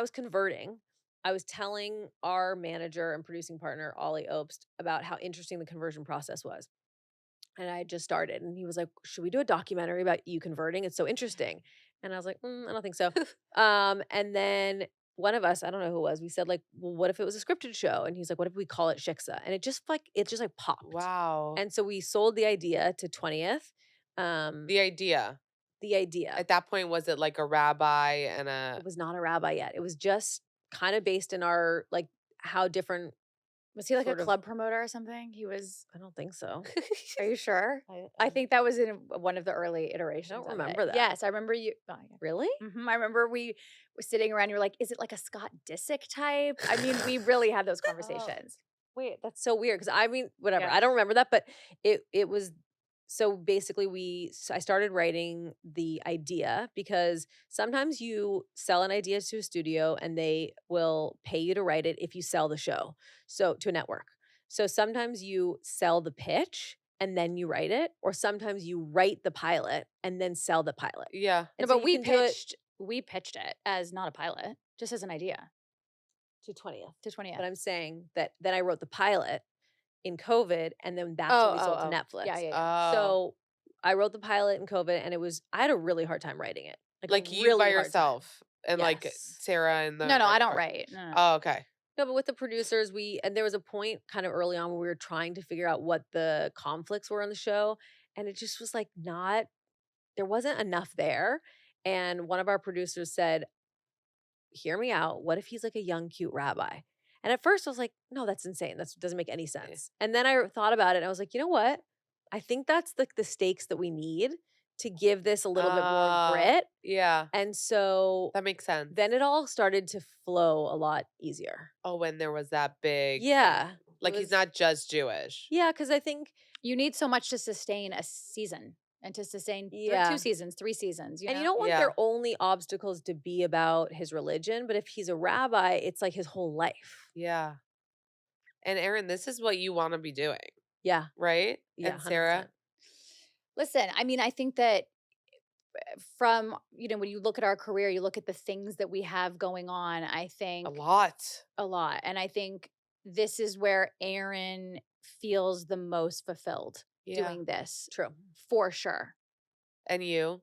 was converting, I was telling our manager and producing partner Ollie Obst about how interesting the conversion process was. And I had just started, and he was like, "Should we do a documentary about you converting? It's so interesting." And I was like, I don't think so." And then one of us, I don't know who it was, we said like, "Well, what if it was a scripted show?" And he's like, "What if we call it Shiksa?" And it just like popped. Wow. And so we sold the idea to 20th. The idea. The idea. At that point, was it like a rabbi and a It was not a rabbi yet. It was just kind of based in our like how different. Was he like a sort of- club promoter or something? He was. I don't think so. Are you sure? I I think that was in one of the early iterations. don't of it. remember that. Yes, I remember you. Oh, yeah. Really? I remember we were sitting around. You're like, "Is it like a Scott Disick type?" I mean, we really had those conversations. Wait, that's so weird because I mean, whatever. Yeah. I don't remember that, but it was so basically I started writing the idea because sometimes you sell an idea to a studio and they will pay you to write it if you sell the show. So to a network. So sometimes you sell the pitch and then you write it, or sometimes you write the pilot and then sell the pilot. yeah. No, And so but you we can do it- pitched we pitched it as not a pilot, just as an idea to 20th. to 20th. But I'm saying that then I wrote the pilot in COVID, and then that's Oh, when we sold to oh, oh. Netflix. Yeah, yeah, yeah. Oh. So I wrote the pilot in COVID, and I had a really hard time writing it. Like a you really by hard time. yourself and like Yes. Sarah and the No, I red don't car- write. No. Oh, okay. No, but with the producers, and there was a point kind of early on where we were trying to figure out what the conflicts were on the show, and it just was like there wasn't enough there. And one of our producers said, "Hear me out. What if he's like a young, cute rabbi?" And at first I was like, "No, that's insane. That doesn't make any sense." And then I thought about it and I was like, "You know what? I think that's the stakes that we need to give this a little bit more grit." Yeah, And so that makes sense. then it all started to flow a lot easier. Oh, when there was that big Yeah. like it he's was- not just Jewish. Yeah, because I think You need so much to sustain a season and to sustain Yeah. 2 seasons, 3 seasons. and know? you don't want Yeah. their only obstacles to be about his religion, but if he's a rabbi, it's like his whole life. Yeah. And Erin, this is what you want to be doing, Yeah. right? Yeah. And Sarah? 100%. Listen, I mean, I think that from, when you look at our career, you look at the things that we have going on, I think A lot. a lot. And I think this is where Erin feels the most fulfilled Yeah. doing this, True. for sure. And you?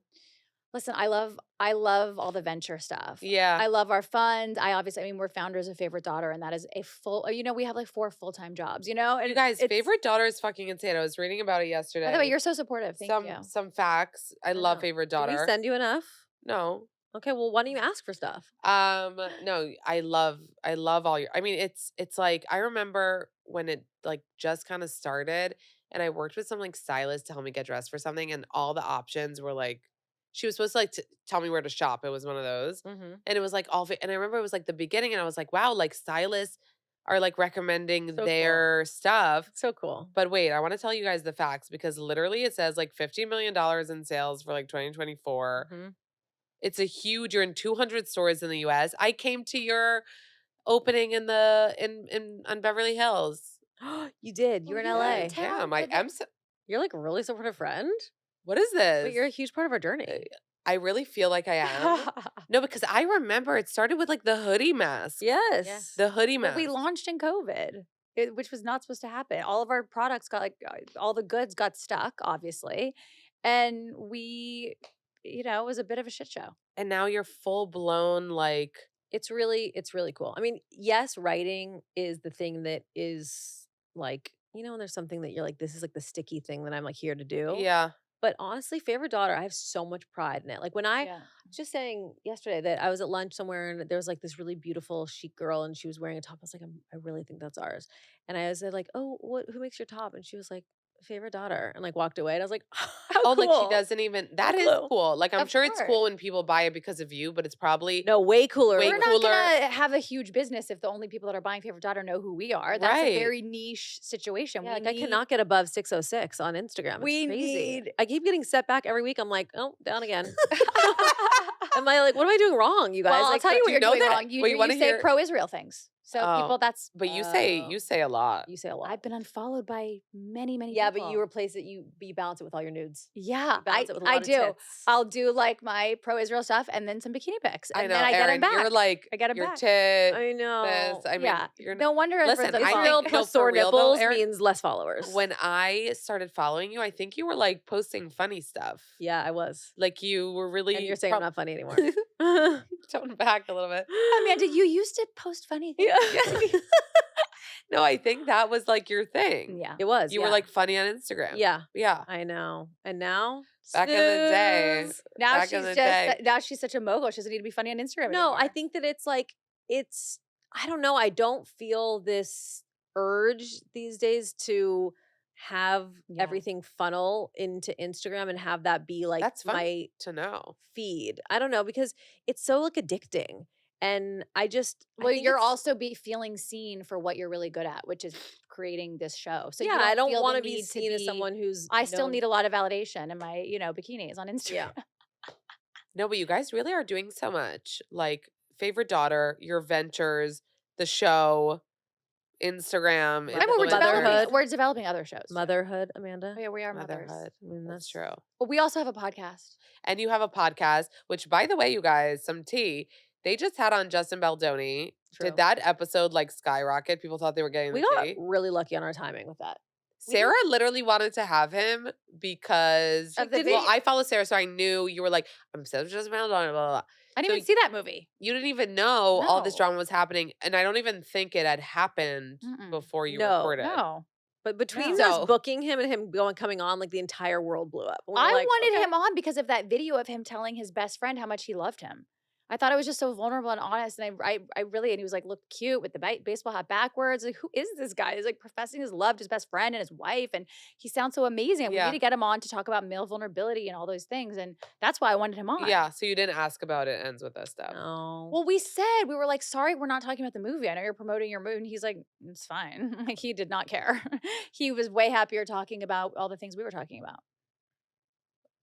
Listen, I love all the venture stuff. Yeah. I love our fund. We're founders of Favorite Daughter, and that is a full, we have like 4 full-time jobs, and You guys, it's- Favorite Daughter is fucking insane. I was reading about it yesterday. By the way, you're so supportive. Thank you. Some facts. I love know. Favorite Did Daughter. we send you enough? No. Okay, well, why don't you ask for stuff? No, I love all your, I mean, it's like, I remember when it like just kind of started and I worked with some like stylist to help me get dressed for something and all the options were like, she was supposed to like tell me where to shop. It was one of those. Mm-hmm. And it was like and I remember it was like the beginning and I was like, wow, like stylists are like recommending So cool. their stuff. So cool. But wait, I want to tell you guys the facts because literally it says like $15 million in sales for like 2024. Mm-hmm. It's a huge, you're in 200 stores in the US. I came to your opening in on Beverly Hills. You did. You were in Oh, yeah, LA. tell Damn, I for the- am. You're like a really supportive friend. What is this? But you're a huge part of our journey. I really feel like I am. No, because I remember it started with like the hoodie mask. Yes. The hoodie But mask. we launched in COVID, which was not supposed to happen. All of our products got all the goods got stuck, obviously, and we, it was a bit of a shit show. And now you're full blown like. It's really cool. I mean, yes, writing is the thing that is like, and there's something that you're like, this is like the sticky thing that I'm like here to do. Yeah. But honestly, Favorite Daughter, I have so much pride in it. Like when I Yeah. was just saying yesterday that I was at lunch somewhere and there was like this really beautiful chic girl and she was wearing a top. I was like, I really think that's ours. And I said like, oh, who makes your top? And she was like, Favorite Daughter, and like walked away. And I was like, how Oh, like she cool. doesn't even. That is clue. cool. Like I'm Of sure it's course. cool when people buy it because of you, but it's probably No, way cooler. Way We're not cooler. gonna have a huge business if the only people that are buying Favorite Daughter know who we are. That's Right. a very niche situation. Yeah, We like I need- cannot get above 606 on Instagram. It's We crazy. need- I keep getting set back every week. I'm like, oh, down again. Am I like, what am I doing wrong, you guys? Well, I'll Like, tell you what do you you're know doing that? wrong. Wait, you You wanna say hear- pro-Israel things. So Oh. people, that's But you Oh. say a lot. You say a lot. I've been unfollowed by many Yeah, people. but you replace it. You balance it with all your nudes. Yeah, You balance it with a I lot of do. tits. I'll do like my pro-Israel stuff and then some bikini pics, and I know, then I get Erin, them back. you're like I get 'em your back. tit. I know. This. I mean, yeah, you're no wonder. Listen, for the I think- Israel no, plus for sore real though, nipples Erin, means less followers. when I started following you, I think you were like posting funny stuff. Yeah, I was. Like you were really. And you're saying I'm not funny anymore. tone back a little bit. Amanda, you used to post funny things. Yeah. No, I think that was like your thing. Yeah. It was. You were yeah. like funny on Instagram. Yeah, Yeah. I know. And now, Back in the day. snooze. Now Back she's in the just day. now she's such a mogul. She doesn't need to be funny on Instagram. No, I anymore. think that it's like I don't know. I don't feel this urge these days to have Yeah. everything funnel into Instagram and have that be like That's fun my to know. feed. I don't know because it's so like addicting. And I Well, think you're it's- also feeling seen for what you're really good at, which is creating this show. So yeah, you I don't feel the want to be need seen as be- someone who's I still known- need a lot of validation in my, bikinis on Instagram. Yeah. No, but you guys really are doing so much. Like Favorite Daughter, your ventures, the show. Instagram. I I mean, we're Motherhood. developing. We're developing other shows. too. Motherhood, Amanda. Oh yeah, we are mothers. Motherhood. I mean, That's true. But we also have a podcast. And you have a podcast, which, by the way, you guys, some tea. They just had on Justin Baldoni. True. Did that episode like skyrocket? People thought they were getting We the got tea. really lucky on our timing with that. Sarah literally wanted to have him because Of the well, video. I follow Sarah, so I knew you were like, I'm obsessed with Justin Baldoni, blah, blah, blah. I didn't So even see that movie. You didn't even know all this No. drama was happening, and I don't even think it had happened Mm-mm. before you No, recorded. No. But between No. us So- booking him and him coming on, like the entire world blew up. And we were I like, wanted okay. him on because of that video of him telling his best friend how much he loved him. I thought it was just so vulnerable and honest, and I really, and he was like, looked cute with the baseball hat backwards. Like, who is this guy? He's like professing his love to his best friend and his wife, and he sounds so amazing. We Yeah. need to get him on to talk about male vulnerability and all those things, and that's why I wanted him on. Yeah, so you didn't ask about it. Ends with this stuff. No. Well, we said, we were like, sorry, we're not talking about the movie. I know you're promoting your movie. And he's like, it's fine. Like, he did not care. He was way happier talking about all the things we were talking about.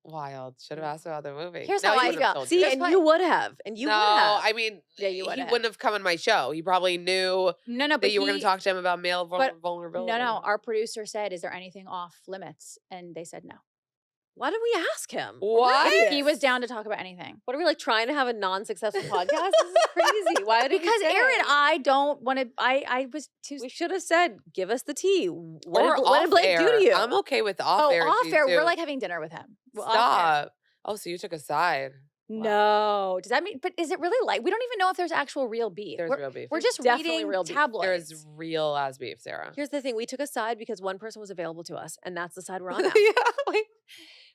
Wild. Should have asked about the movie. Here's Now how he I would've feel. told See, you. Here's and what- you would have. And you no, would have. I mean, Yeah, you he would've. wouldn't have come on my show. He probably knew No, but that you were going he- to talk to him about male but- vulnerability. No. Our producer said, is there anything off limits? And they said no. Why did we ask him? What? He was down to talk about anything. What are we like trying to have a non-successful podcast? This is crazy. Why did Because we say? Erin, I don't want to, I was too. We should have said, give us the tea. What Or did, off what did Blake air. do to you? I'm okay with off air. off tea, air. too. We're like having dinner with him. Well, off air. Stop. Oh, so you took a side. No. Does that mean, but is it really like, we don't even know if there's actual real beef. There's we're, real beef. we're just definitely reading real beef. tabloids. There's real as beef, Sarah. Here's the thing. We took a side because one person was available to us, and that's the side we're on now. Yeah,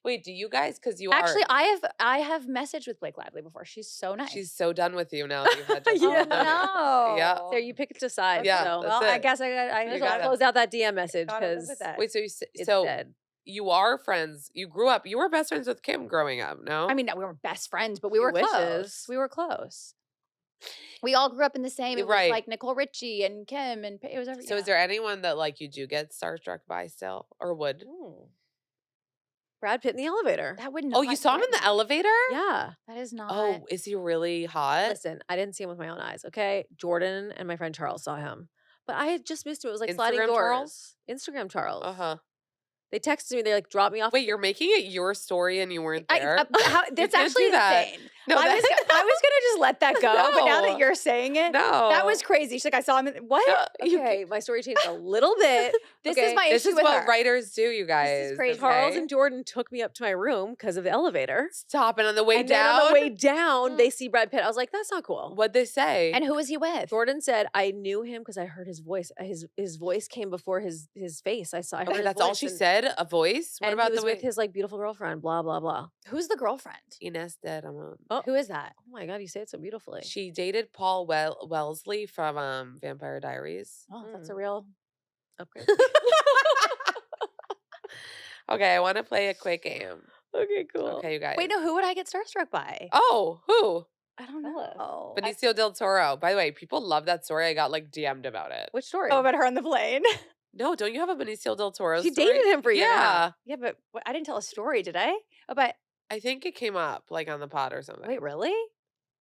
wait, do you guys? Because you Actually, are. I have messaged with Blake Lively before. She's so nice. She's so done with you now that you've had Justin Yeah. Baldoni. no. Yeah. There, you picked a side. Yeah, So. that's Well, I it. guess I got. You Let's gotta- close out that DM message Gotta live because with it. Wait, so it's so dead. you are friends. You grew up. You were best friends with Kim growing up. No, I mean, we weren't best friends, but we She were wishes. close. We were close. We all grew up in the same. It Right. was like Nicole Richie and Kim, and it was every. So is there anyone that like you do get starstruck by still, or would? Brad Pitt in the elevator. That would not. Oh, you saw him in the elevator? Yeah. That is not. Oh, is he really hot? Listen, I didn't see him with my own eyes. Okay, Jordan and my friend Charles saw him, but I had just missed him. It was like sliding Instagram doors. Charles? Instagram Charles. Uh huh. They texted me. They like dropped me off. Wait, you're making it your story and you weren't there? That's can't actually do that. insane. No, I was gonna just let that go, but now No. that you're saying it, no, that was crazy. She's like, I saw him. What? You Okay, my story changed a little bit. This Okay, is my This issue is with what her. writers do, you guys. crazy. Charles okay? and Jordan took me up to my room because of the elevator. Stop. And on the way and then down, on the way down, they see Brad Pitt. I was like, that's not cool. what'd they say? And who was he with? Jordan said, I knew him because I heard his voice. His voice came before his face. I heard Okay, his that's all voice she and- said. A voice. What And about he was the way with his like beautiful girlfriend? Blah blah blah. Who's the girlfriend? Ines did? Who is that? Oh my god, you say it so beautifully. She dated Paul Wellesley from Vampire Diaries. Oh, that's a real. Upgrade. Okay, I want to play a quick game. Okay, cool. Okay, you guys. Wait, no. Who would I get starstruck by? Oh, who? I don't Tell us. know. Benicio del Toro. By the way, people love that story. I got like DM'd about it. Which story? Oh, about her on the plane. No, don't you have a Benicio del Toro she story? dated him for a year. Yeah. Yeah, but I didn't tell a story, did I? Oh, but I think it came up like on the pod or something. wait, really?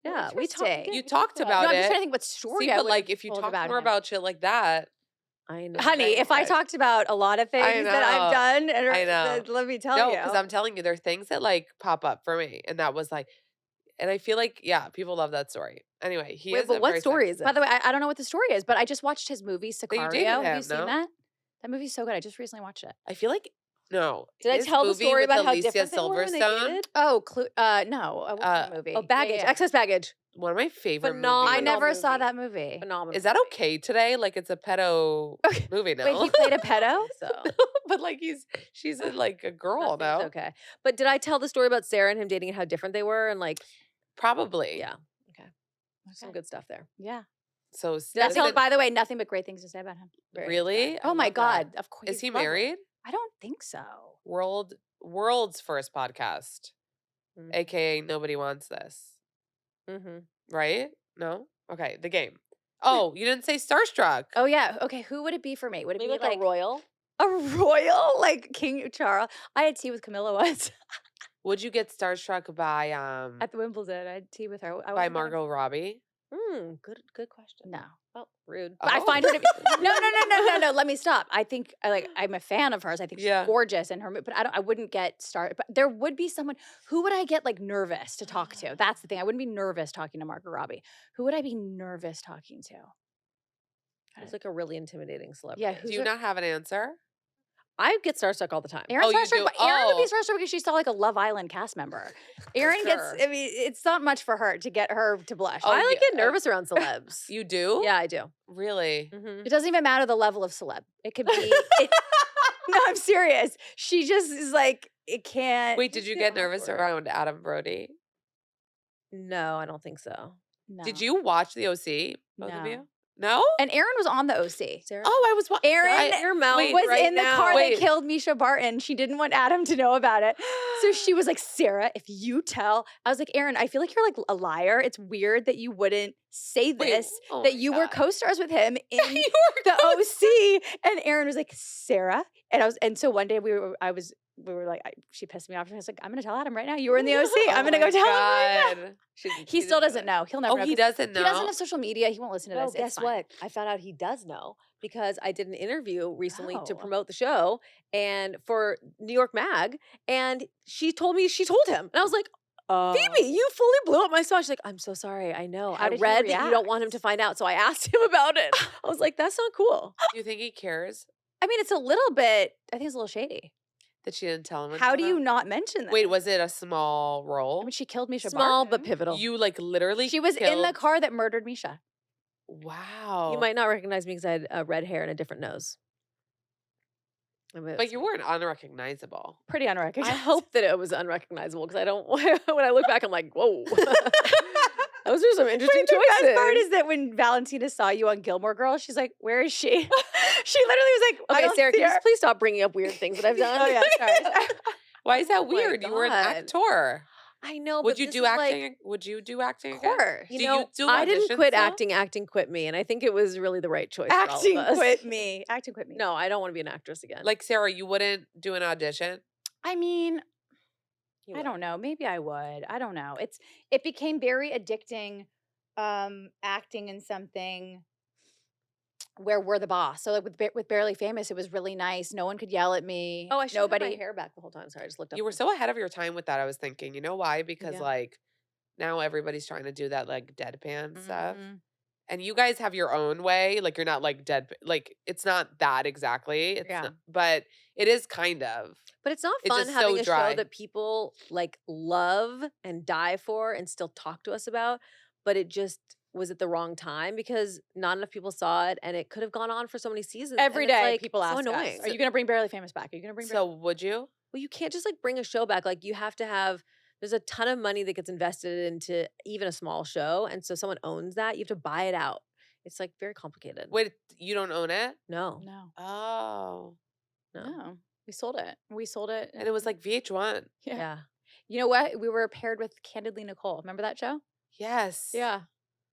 Yeah, we talked. Interesting. You talked No, about I'm just it. trying to think what story See, I but would like if you told talk about more him. about shit like that, I know. Honey, if I Okay. talked about a lot of things that I've done, and I know. let me tell no, you. because I'm telling you, there are things that like pop up for me, and that was like, and I feel like yeah, people love that story. Anyway, he Wait, is. but a what very story sex- is it? By the way, I don't know what the story is, but I just watched his movie you dated Sicario. Have him, you seen no? that? That movie's so good. I just recently watched it. I feel like no. Did I his tell the movie story with about how Alicia different they were when they Silverstone? dated? Oh, no. What's that movie? Oh, baggage, Yeah. excess baggage. One of my favorite Phenomenal. I movies. never saw movie. that movie. Phenomenal. Is that okay today? Like it's a pedo movie now. Wait, he played a pedo? So but like she's like a girl now. nothing's okay. But did I tell the story about Sarah and him dating and how different they were and like Probably. yeah, some good stuff there. Yeah. So That's listen, by the way, nothing but great things to say about him. Very really? nice I guy. Oh my love that. God. Of course. Is he's he lovely. married? I don't think so. World's first podcast, Mm. aka Nobody Wants This, Mm-hmm. right? No. Okay. The game. Oh, you didn't say starstruck. Oh yeah. Okay. Who would it be for me? Would it Maybe be like a royal. a royal, like King Charles? I had tea with Camilla once Would you get starstruck by at the Wimbledon. I had tea with her. I by wasn't gonna- Margot Robbie? Good question. No. Well, rude. But I Oh. find her to be no. Let me stop. I think I'm a fan of hers. I think she's Yeah. gorgeous in her, but I wouldn't get started. But there would be someone who would I get like nervous to talk to? That's the thing. I wouldn't be nervous talking to Margot Robbie. Who would I be nervous talking to? It's like a really intimidating celebrity. Yeah, Do who's you not have an answer? I get starstruck all the time. Aaron's Oh, you starstruck, do? but Aaron would be Oh. starstruck because she saw like a Love Island cast member. Aaron gets, sure. I mean, it's not much for her to get her to blush. Oh, I like yeah. get nervous around celebs. You do? Yeah, I do. Really? It doesn't even matter the level of celeb. It could be. No, I'm serious. She just is like, it can't. Wait, did you get nervous awkward. around Adam Brody? No, I don't think so. No. Did you watch the OC? Both of No. you? No? And Aaron was on the OC. Sarah? Oh, I was watching. Aaron your mouth wait, was right in the now. car Wait. that killed Misha Barton. She didn't want Adam to know about it. So she was like, Sarah, if you tell, I was like, Aaron, I feel like you're like a liar. It's weird that you wouldn't say this, oh that my you were God. co-stars with him in You were the OC. And Aaron was like, Sarah. And so one day we were like, she pissed me off. I was like, I'm going to tell Adam right now. You were in the OC. I'm going to go tell him right now. He still doesn't know. He'll never Oh, know. he 'cause doesn't know? He doesn't have social media. He won't listen to No, this. It's guess fine. what? I found out he does know because I did an interview recently to Oh. promote the show and for New York Mag, and she told me she told him, and I was like, Phoebe, you fully blew up my spot. She's like, I'm so sorry. I know. How I did he read that you don't want him react? to find out, so I asked him about it. I was like, that's not cool. Do you think he cares I mean, it's a little bit, I think it's a little shady. that she didn't tell him? How until do you now? not mention that? Wait, was it a small I role? mean, she killed Misha Small but Barton. pivotal. You like literally She was in the killed- car that murdered Misha. Wow. You might not recognize me because I had red hair and a different nose. But you weren't unrecognizable. Pretty I unrecognized. hope that it was unrecognizable because I don't. When I look back, I'm like, whoa. Those are some interesting Wait, the choices. best part is that when Valentina saw you on Gilmore Girls, she's like, "Where is she?" She literally was like, "I Okay, don't Sarah, see can you her." just please stop bringing up weird things that I've done? Oh yeah, sorry. Why is that Oh my weird? You were an God. actor. I know. Would but you this do is acting? Like, Would you do acting Of again? course. you Do know, you do I didn't auditions quit still? acting. Acting quit me, and I think it was really the right choice. for all of Acting us. quit me. Acting quit me. No, I don't want to be an actress again. Like Sarah, you wouldn't do an audition? I mean, You I would. don't know. Maybe I would. I don't know. It became very addicting acting in something where we're the boss. So like with Barely Famous, it was really nice. No one could yell at me. Oh, I should have Nobody. my hair back the whole time. Sorry, I just looked up. You were so ahead of your time with that. I was thinking, you know why? Because Yeah. like now everybody's trying to do that like deadpan stuff. Mhm. And you guys have your own way. Like you're not like dead. Like it's not that exactly. It's Yeah. not, but it is kind of. But it's not It's fun just having so a dry. show that people like love and die for and still talk to us about, but it just was at the wrong time because not enough people saw it and it could have gone on for so many seasons. Every and it's, day like, people so ask annoying. us, "Are you going to bring Barely Famous back? Are you going to bring?" So would you? Well, you can't just like bring a show back. Like you have to have there's a ton of money that gets invested into even a small show. And so someone owns that. You have to buy it out. It's like very complicated. Wait, you don't own it? No. No, Oh. no, we sold it. We sold it, And it was like VH1. yeah. Yeah. You know what? We were paired with Candidly Nicole. Remember that show? Yes. Yeah,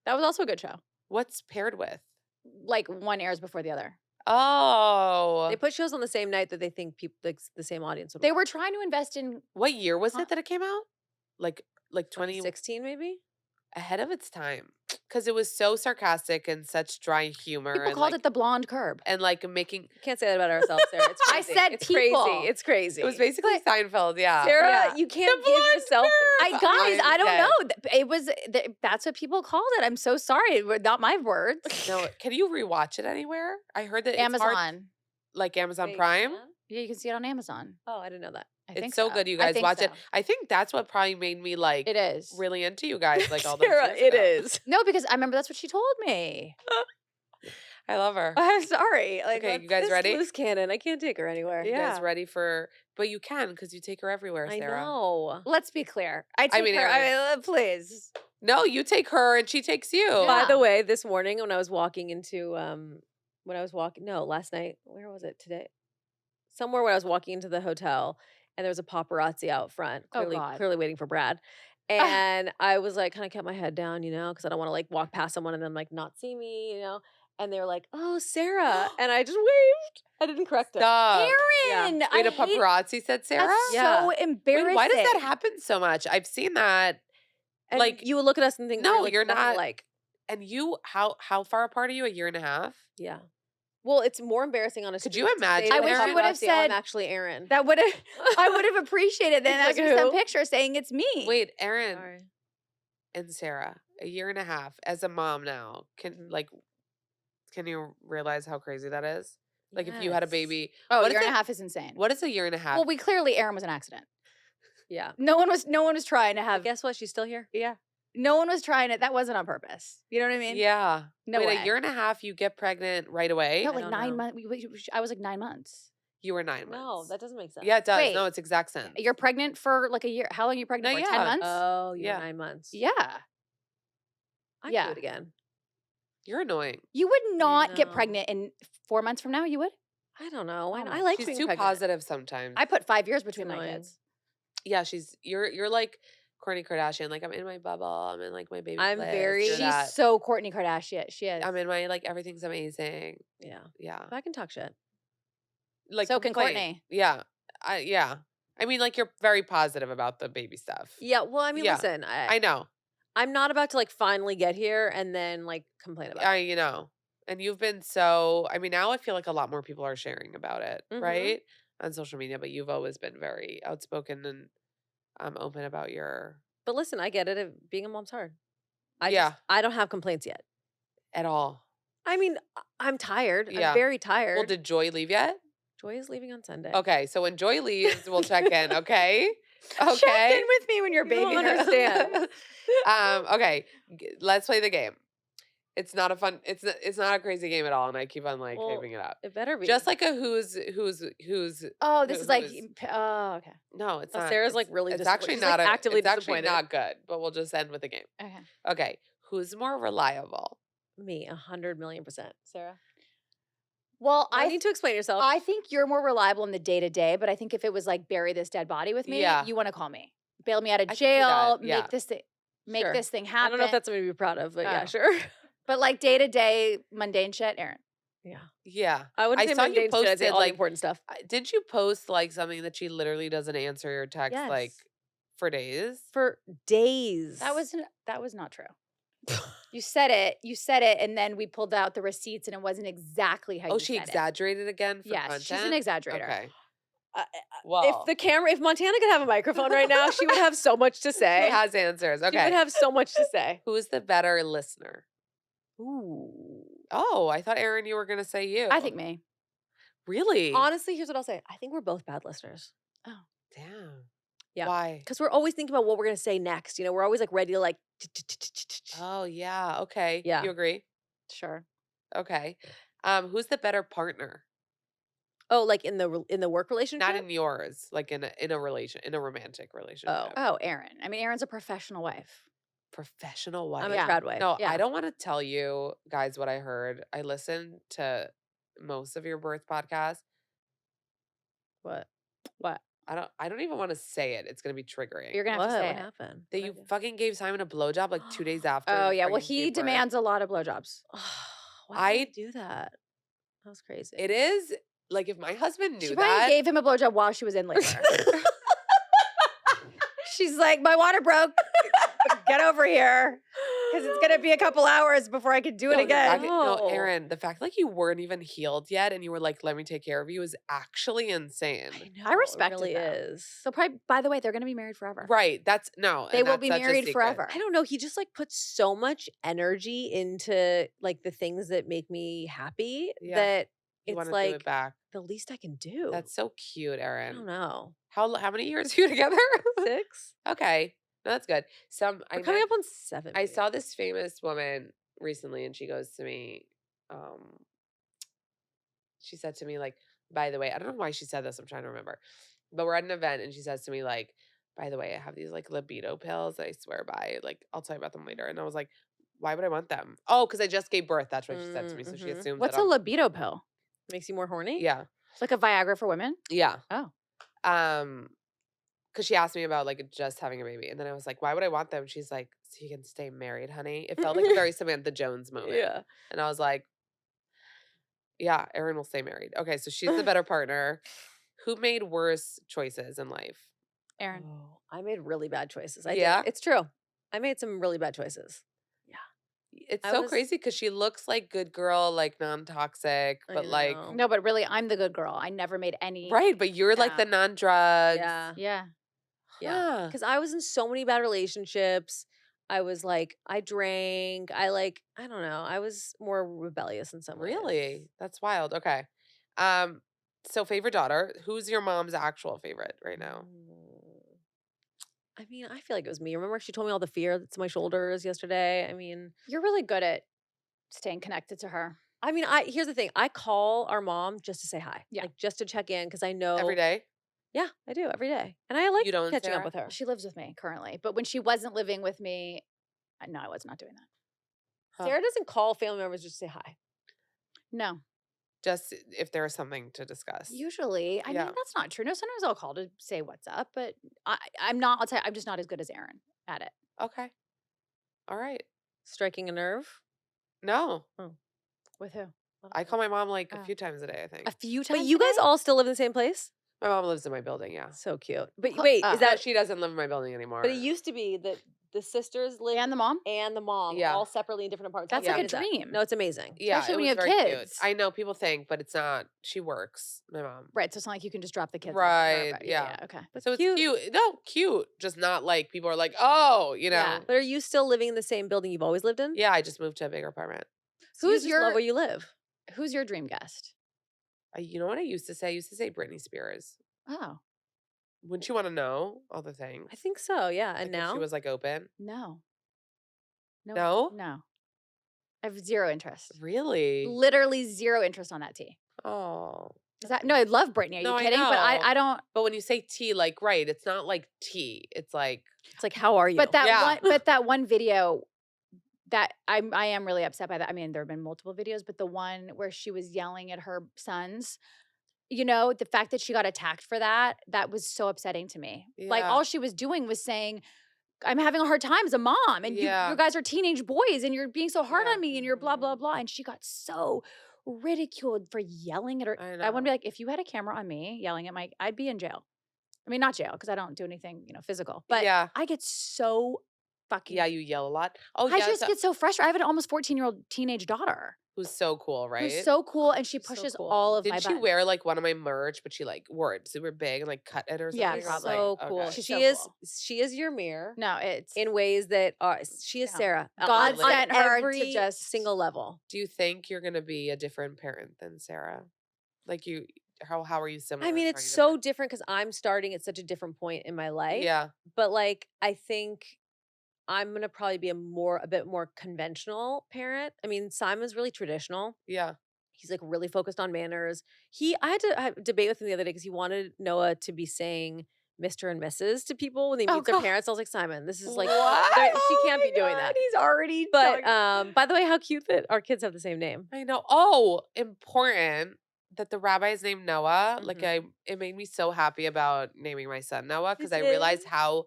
that was also a good show. What's paired with? Like one airs before the other. Oh. They put shows on the same night that they think people like the same audience would They watch. were trying to invest in. What year was Huh? it that it came out? Like 20 16 maybe? ahead of its time. Because it was so sarcastic and such dry humor. People and called like, it the blonde curb. and like making Can't say that about ourselves, Sarah. It's I crazy. said it's people. crazy. It's crazy. it was basically Seinfeld, yeah. Sarah, Yeah. you can't The give blonde yourself. I curve. guys, I don't dead. know. It was that's what people called it. I'm so sorry. Not my words. No, can you rewatch it anywhere? I heard that it's hard, Amazon. like Amazon Wait, Prime. yeah? Yeah, you can see it on Amazon. Oh, I didn't know that. I think It's so good, you guys watch it. so. I think that's what probably made me like It is. really into you guys, like all those Sarah, years it ago. is. No, because I remember that's what she told me. I love her. I'm sorry. Like, Okay, you guys This ready? loose cannon. I can't take her anywhere. You Yeah. guys ready for? But you can because you take her everywhere, I Sarah. know. let's be clear. I take mean, her. Erin. Please. No, you take her and she takes you. Yeah. By the way, this morning when I was walking into last night, where was it today? Somewhere when I was walking into the hotel and there was a paparazzi out front, Oh, clearly God. clearly waiting for Brad. And I was like kind of kept my head down, because I don't want to like walk past someone and then like not see me. And they were like, "Oh, Sarah." And I just waved. I didn't correct them. Stop. Erin, Wait, I a hate- paparazzi said Sarah? That's Yeah. so embarrassing. Wait, why does that happen so much? I've seen that. And like, you would look at us and think, no, we're, like, you're nothing not- like. And you, how far apart are you? A year and a half? Yeah. Well, it's more embarrassing on a Could street you to say imagine, to I a wish you would have paparazzi, "Oh, I'm said actually Erin." that would have I would have appreciated then. It's Asked like, me to send "Who?" pictures saying it's me. Wait, Erin Sorry. and Sarah, a year and a half as a mom now. Mhm. Can you realize how crazy that is? Like if you had a Yes. baby, Oh, what year is and a it? half is insane. What is a year and a half? Well, we clearly Aaron was an accident. Yeah. No one was trying to But have guess what? She's still here. Yeah. no one was trying to that wasn't on purpose. You know what I mean? Yeah. No Wait, way. a year and a half, you get pregnant right away? No, I like don't 9 know. months. I was like 9 months. You were 9 No, months. that doesn't make sense. Yeah, it does. Wait. No, it's exact sense. You're pregnant for like a year. How long are you pregnant No, for? 10 yeah. months? Oh, you're Yeah. 9 months. Yeah. I'd Yeah. do it again. You're annoying. You would not get know. pregnant in 4 months from now, you would? I don't know. Oh my- I like She's being too pregnant. positive sometimes. I put 5 years between my annoying. kids. Yeah, you're like Kourtney Kardashian. Like I'm in my bubble. I'm in like my baby. I'm bliss, very- you're She's that. so Kourtney Kardashian. She is. I'm in my like everything's amazing. Yeah. Yeah. But I can talk shit. Like So can complain. Kourtney. Yeah. I mean, like you're very positive about the baby stuff. Yeah. Well, I mean, Yeah. listen, I know. I'm not about to like finally get here and then like complain about it. You know. And you've been so, I mean, now I feel like a lot more people are sharing about it, Mhm. right? On social media, but you've always been very outspoken and open about your But listen, I get it. Being a mom's hard. Yeah. I don't have complaints yet. at all. I mean, I'm tired. Yeah. I'm very tired. Well, did Joy leave yet? Joy is leaving on Sunday. Okay, so when Joy leaves, we'll check in, okay? Check Okay. in with me when your You baby don't understand. Okay, let's play the game. It's not a fun. It's not a crazy game at all, and I keep on like Well, hyping it up. It better be. Just like a who's. Oh, this is like who's- oh, okay. No, it's Oh, not. Sarah's, it's- like, really It's disappointed. actually She's, not like, a, actively It's actually disappointed. not good. But we'll just end with the game. Okay. Okay, who's more reliable? me, 100,000,000%. Sarah, Well, I need to explain yourself. I think you're more reliable in the day to day, but I think if it was like bury this dead body with me, Yeah. you want to call me. Bail me out of I can see that, jail, yeah. make Sure. this thing I happen. don't know if that's something to be proud of, but yeah, Oh. sure. But like day to day mundane shit, Aaron. Yeah. Yeah. I wouldn't I say saw you mundane shit, I'd say posted, all the like, important stuff. Didn't you post like something that she literally doesn't answer your text like Yes. for days? For days. That was not true. You said it, and then we pulled out the receipts, and it wasn't exactly how Oh, you she said it. exaggerated again for Yes, content? she's an exaggerator. Okay. Uh, Well, if Montana could have a microphone right now, she would have so much to she say. has answers. She would Okay. have so much to say. Who's the better listener? Ooh. Oh, I thought, Erin, you were going to say you. I think me. Really? Honestly, here's what I'll say. I think we're both bad listeners. Damn. Yeah. Why? Because we're always thinking about what we're going to say next. You know, we're always like ready to like. Oh, yeah. Okay. Yeah. You agree? Sure. Okay. Who's the better partner? Oh, like in the work relationship? Not in yours, like in a romantic relationship. Oh, Aaron. I mean, Aaron's a professional wife. Professional wife. I'm a Yeah. trad wife. No, Yeah. I don't want to tell you guys what I heard. I listened to most of your birth podcast. What? I don't even want to say it. It's gonna be triggering. You're gonna have What? to say What it. happened? that What'd you I do? fucking gave Simon a blowjob like 2 days after. Oh you yeah. Well, fucking he gave birth. demands a lot of blowjobs. Why did I do that? That was crazy. It is like if my husband knew She probably that. gave him a blowjob while she was in labor. She's like, my water broke. Get over here. Because it's gonna be a couple hours before I can do it No, the again. fact- no, No. Erin, the fact like you weren't even healed yet and you were like, let me take care of you is actually insane. I respect it it, really though. is. So probably, by the way, they're gonna be married forever. Right. That's no. They and will that's be such a married secret. forever. I don't know. He just like puts so much energy into like the things that make me happy Yeah. that You it's want to do like it back. the least I can do. That's so cute, I Erin. don't know. How many years are you together? 6? Okay. No, that's good. We're coming up on 7. I maybe. saw this famous woman recently and she goes to me, she said to me, like, by the way, I don't know why she said this, I'm trying to remember. But we're at an event and she says to me, like, by the way, I have these like libido pills that I swear by. Like, I'll tell you about them later. And I was like, why would I want them? Oh, because I just gave birth. That's what she said to me. So she Mhm. assumes What's that a I'm- libido pill? Makes you more horny? Yeah. It's like a Viagra for women. Yeah. Oh. Because she asked me about like just having a baby. And then I was like, why would I want them? She's like, so you can stay married, honey. It felt like a very Samantha Jones moment. Yeah. And I was like, yeah, Erin will stay married. Okay, so she's the better partner. Who made worse choices in life? Aaron. Oh, I made really bad choices. I Yeah? did. It's true. I made some really bad choices. It's I so was crazy because she looks like good girl, like non-toxic, I but like know. No, but really, I'm the good girl. I never made any. right, but you're like the Yeah. non-drugs. Yeah. Yeah. Yeah. Huh. Because I was in so many bad relationships. I was like, I drank. I don't know. I was more rebellious in some ways. Really? That's wild. Okay. Um, so favorite daughter, who's your mom's actual favorite right now? Mm. I mean, I feel like it was me. Remember she told me all the fear that's on my shoulders yesterday? You're really good at staying connected to her. I here's the thing. I call our mom just to say hi. Yeah. Like just to check in because I Every know day? yeah, I do every day. And I like You don't, catching up Sarah? with her. She lives with me currently, but when she wasn't living with me, no, I was not doing that. Huh. Sarah doesn't call family members just to say hi. No. Just if there was something to discuss. Usually, I mean, Yeah. that's not true. No, sometimes I'll call to say what's up, but I'm not. I'll tell you, I'm just not as good as Erin at it. Okay. All right. Striking a nerve. No. With who? I call my mom like a Oh. few times a day, I think. A few But times. you a guys day? all still live in the same place? My mom lives in my building, yeah. So cute. But Cl- wait, oh. is No, that she doesn't live in my building anymore. but it used to be that the sisters lived And the mom. and the mom Yeah. all separately in different apartments. That's How like great a is that? dream. No, it's amazing. Yeah, Especially it when you was have very cute. kids. I know people think, but it's not. She works, my mom. Right. So it's not like you can just drop the kids. Right, Off yeah. Okay. But So it's cute. cute. No, cute. Just not like people are like, oh, you know. Yeah. But are you still living in the same building you've always lived in? Yeah, I just moved to a bigger apartment. So you Who's just your love where you live. Who's your dream guest? You know what I used to say? I used to say Britney Spears. Oh Wouldn't you want to know all the things? I think so, yeah. And Like if now she was like open. no, No? no. I have zero interest. Really? Literally zero interest on that tea. Oh. Is that no? I love Britney. Are No, you I kidding? But know. I don't. But when you say tea, like right, it's not like tea. It's like it's like, how are you? But that Yeah. one. But that one video. That I am really upset by that. I mean, there have been multiple videos, but the one where she was yelling at her sons, the fact that she got attacked for that was so upsetting to me. Like Yeah. all she was doing was saying, I'm having a hard time as a mom, and Yeah. you guys are teenage boys, and you're being so hard Yeah. on me, and you're blah blah blah. And she got so ridiculed for yelling at her. I I want to know. be like, if you had a camera on me yelling at Mike, I'd be in jail. I mean, not jail because I don't do anything, physical. But yeah. I get so fucking. Yeah, you yell a lot. Oh, I yeah. just get so frustrated. I have an almost 14-year-old teenage daughter who's so cool, right? who's so cool, and she She's so pushes cool. all of my Didn't she buttons. wear like one of my merch, but she like wore it super big and like cut it or something? Yeah, I was probably. like, So cool. okay. She's She so is cool. she is your mirror No, it's in ways that are she is Yeah. Sarah. God on sent her to every just- single level. Do you think you're gonna be a different parent than Sarah? Like how are you similar? I mean, and it's how are you so different because I'm starting at such a different point in my different? life. Yeah. But like I think I'm gonna probably be a bit more conventional parent. I mean, Simon's really traditional. Yeah. He's like really focused on manners. I had to have a debate with him the other day because he wanted Noah to be saying Mr. and Mrs. to people when they Oh, meet their God. parents. I was like, Simon, this is like What? she Oh can't my be doing God, that. He's already. But by the way, how cute that our kids have the same name. I know. Oh, important that the rabbi is named Noah. Like Mhm. it made me so happy about naming my son Noah because It I realized did. how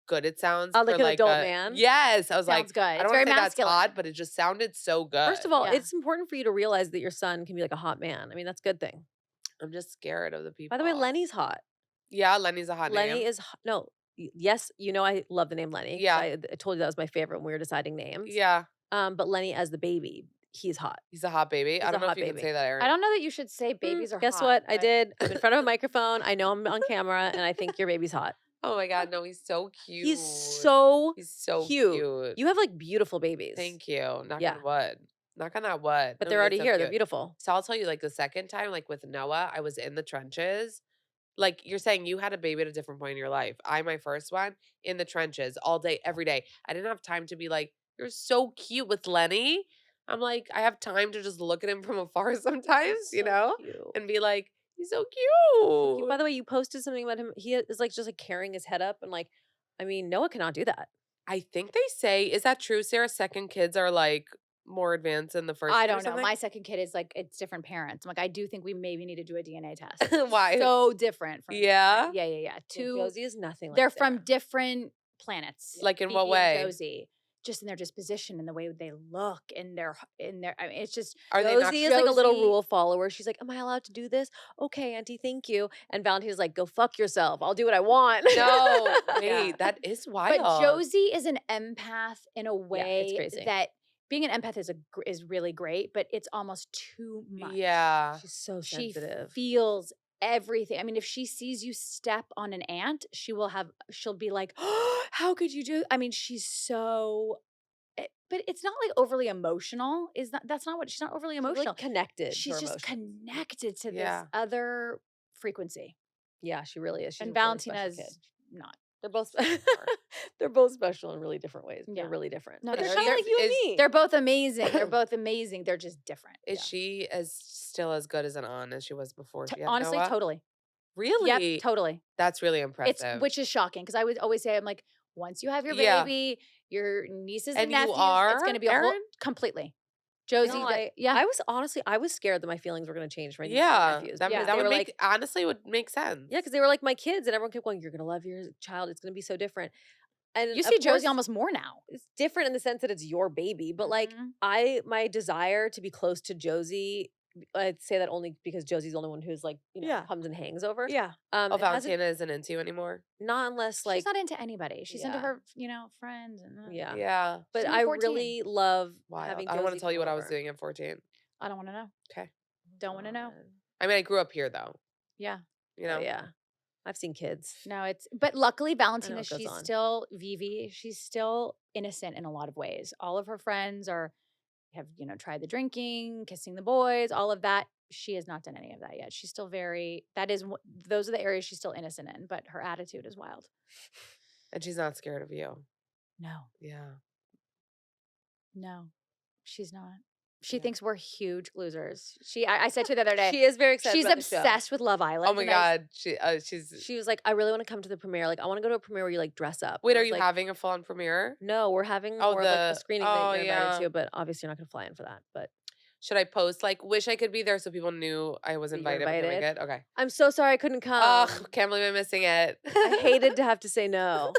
good it sounds Like for an adult a man? Yes, I was like, Sounds good. I It's don't very want to say masculine. that's odd, but it just sounded so good. First of all, Yeah. it's important for you to realize that your son can be like a hot man. I mean, that's a good thing. I'm just scared of the people. By the way, Lenny's hot. Yeah, Lenny's a hot Lenny name. is no. Yes, I love the name Lenny. 'Cause Yeah. I told you that was my favorite when we were deciding names. Yeah, But Lenny as the baby, he's hot. he's a hot baby. He's I a don't know hot if you can baby. say that, Erin. I don't know that you should say babies are Guess hot, what? I but- did. I'm in front of a microphone. I know I'm on camera, and I think your baby's hot. Oh my god, no, he's so cute. He's so cute. You have like beautiful babies. Thank you. Knock Yeah. on wood. Knock on that wood. But No, they're he's already so here. They're cute. beautiful. So I'll tell you, like the second time, like with Noah, I was in the trenches. Like you're saying, you had a baby at a different point in your life. My first one in the trenches all day, every day. I didn't have time to be like, you're so cute with Lenny. I'm like, I have time to just look at him from afar sometimes, So cute. and be like, he's so cute. By the way, you posted something about him. He is like just like carrying his head up, and like, I mean, Noah cannot do that. I think they say, is that true, Sarah? Second kids are like more advanced than the first. I kid or don't know. something? My second kid is like it's different parents. I'm like, I do think we maybe need to do a DNA test. Why? So different. From Yeah? Yeah. Yeah, Two. Josie is nothing like They're from Sarah. different planets. Like in Phoebe what and way? Josie. Just in their disposition and the way they look and their. I mean, it's just. Are they not? Josie is like a little Josie- rule follower. She's like, "Am I allowed to do this? Okay, Auntie, thank you." And Valentine's like, "Go fuck yourself. I'll do what I want." No, wait, Yeah. that is wild. But Josie is an empath in a it's way crazy. that being an empath is really great, but it's almost too much. Yeah. She's so She sensitive. feels everything. I mean, if she sees you step on an ant, she'll be like, oh, how could you do? I mean, she's so but it's not like overly emotional. That's not what she's not overly She's really emotional. connected to She's her just emotions. connected to this Yeah. other frequency. Yeah, she really is. She's And a really Valentina special is kid. not. They're both they're both special in really different ways. Yeah. They're really different. No, But they're they're kind of like you and me. They're both amazing. They're both amazing. They're just different. Is she still as good as an aunt as she was before she had Honestly, Noah? totally. Really? Yep, totally. That's really impressive. Which is shocking because I would always say, I'm like, once you have your Yeah. baby, your nieces And and you nephews, it's are, going to be a whole Erin? completely. You Josie, know, yeah. I was scared that my feelings were going to change for my nieces and Yeah. nephews. That, because that they would were make, like, honestly, would make sense. yeah, because they were like my kids, and everyone kept going, "You're going to love your child. It's going to be so different." And You of see Josie course, almost more now. it's different in the sense that it's your baby, but like Mhm. my desire to be close to Josie, I'd say that only because Josie's the only one who's like, Yeah. comes and hangs over. Yeah. Oh, It hasn't, Valentina isn't into you anymore? not unless like, She's not into anybody. She's into yeah. her, friends. And Yeah. Yeah. But She's gonna be I 14. really love Wild. having I don't want Josie to tell you come what I was over. doing at 14. I don't want to know. Okay. Don't want to know. God. I mean, I grew up here, though. Yeah. You know? Oh, yeah. I've seen kids. No, but luckily Valentina, what goes she's on. still Vivi. She's still innocent in a lot of ways. All of her friends have, tried the drinking, kissing the boys, all of that. She has not done any of that yet. She's still those are the areas she's still innocent in, but her attitude is wild. And she's not scared of you. No, Yeah. no, she's not. She Yeah. thinks we're huge losers. I said to her the other day, She is very excited she's about the show. obsessed with Love Island. Oh my and God. She's. She was like, I really want to come to the premiere. Like, I want to go to a premiere where you like dress up. Wait, I are was you like, having a full-on premiere? No, we're having Oh, more of like a screening that you're yeah. invited to, but obviously you're not going to fly in for that. But Should I post, like, wish I could be there so people knew I was That you're invited? But can I invited? get? Okay. I'm so sorry I couldn't come. Ugh, can't believe I'm missing it. I hated to have to say no.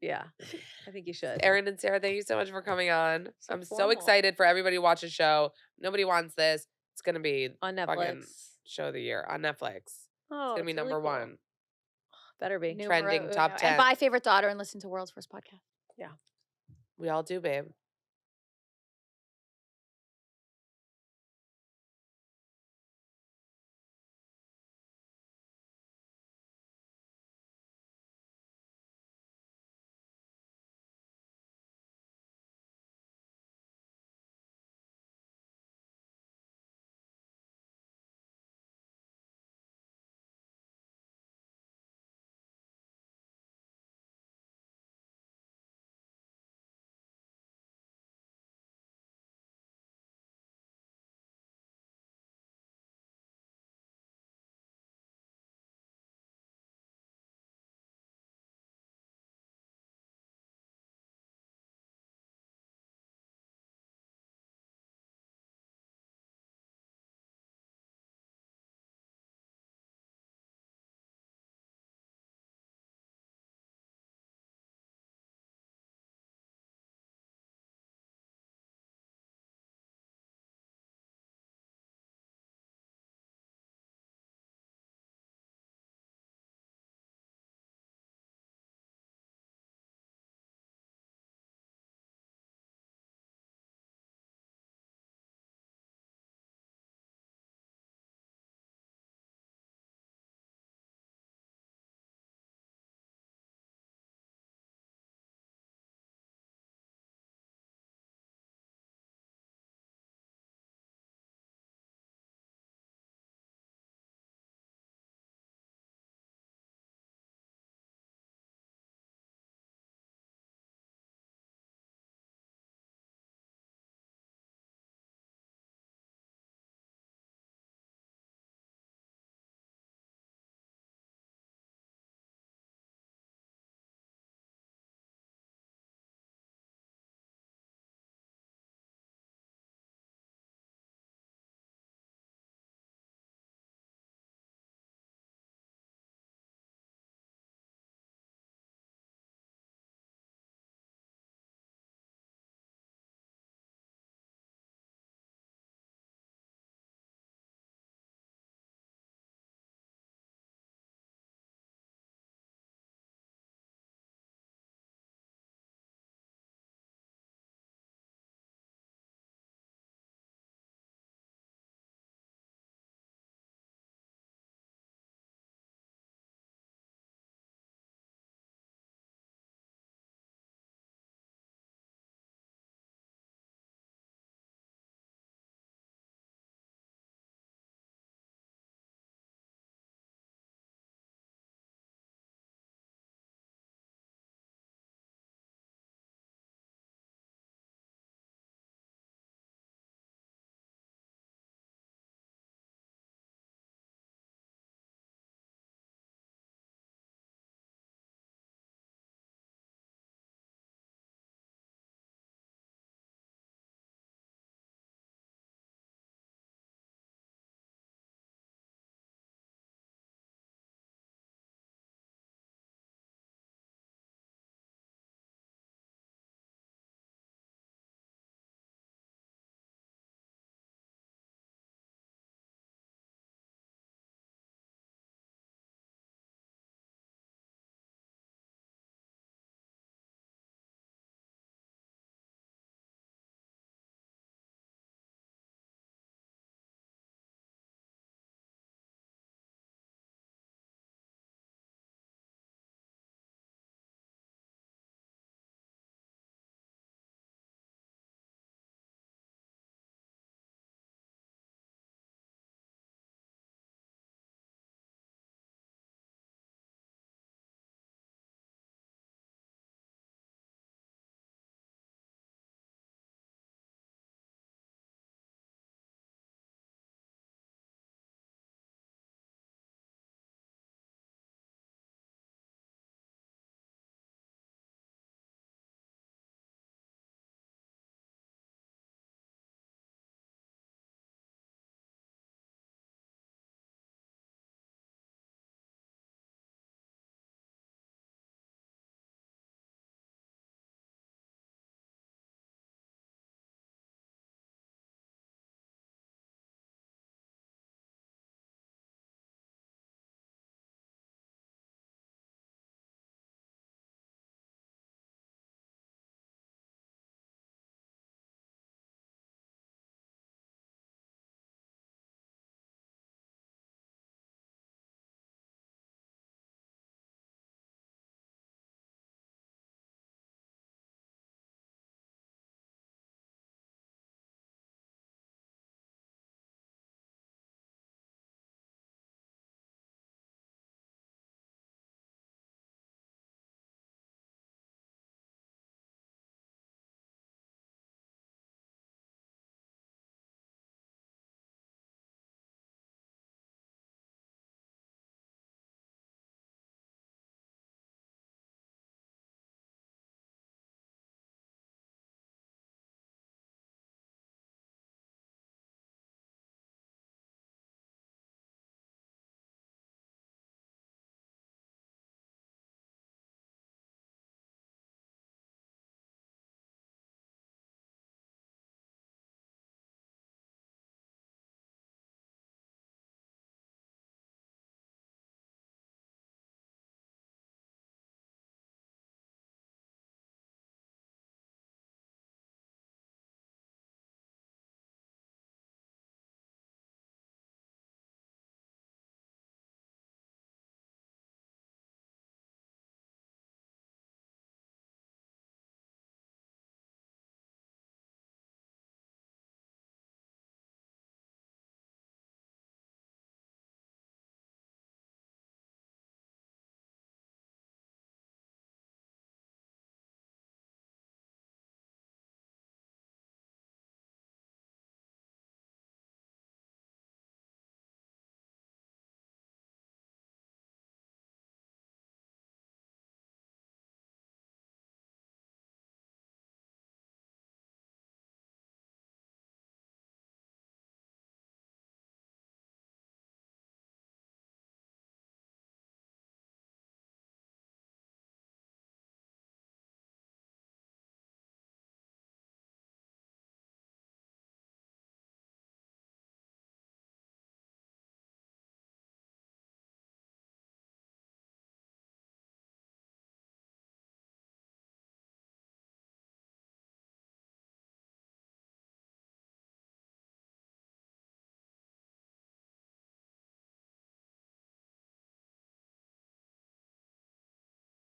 Yeah, I think you should. Erin and Sarah, thank you so much for coming on. So I'm so formal. excited for everybody to watch the show. Nobody wants this. It's going to be On fucking Netflix. show of the year on Netflix. Oh, It's going to be it's really number cool. one. Better be. Numero Trending top uno. 10. And buy favorite daughter and listen to World's First Podcast. We all do, babe.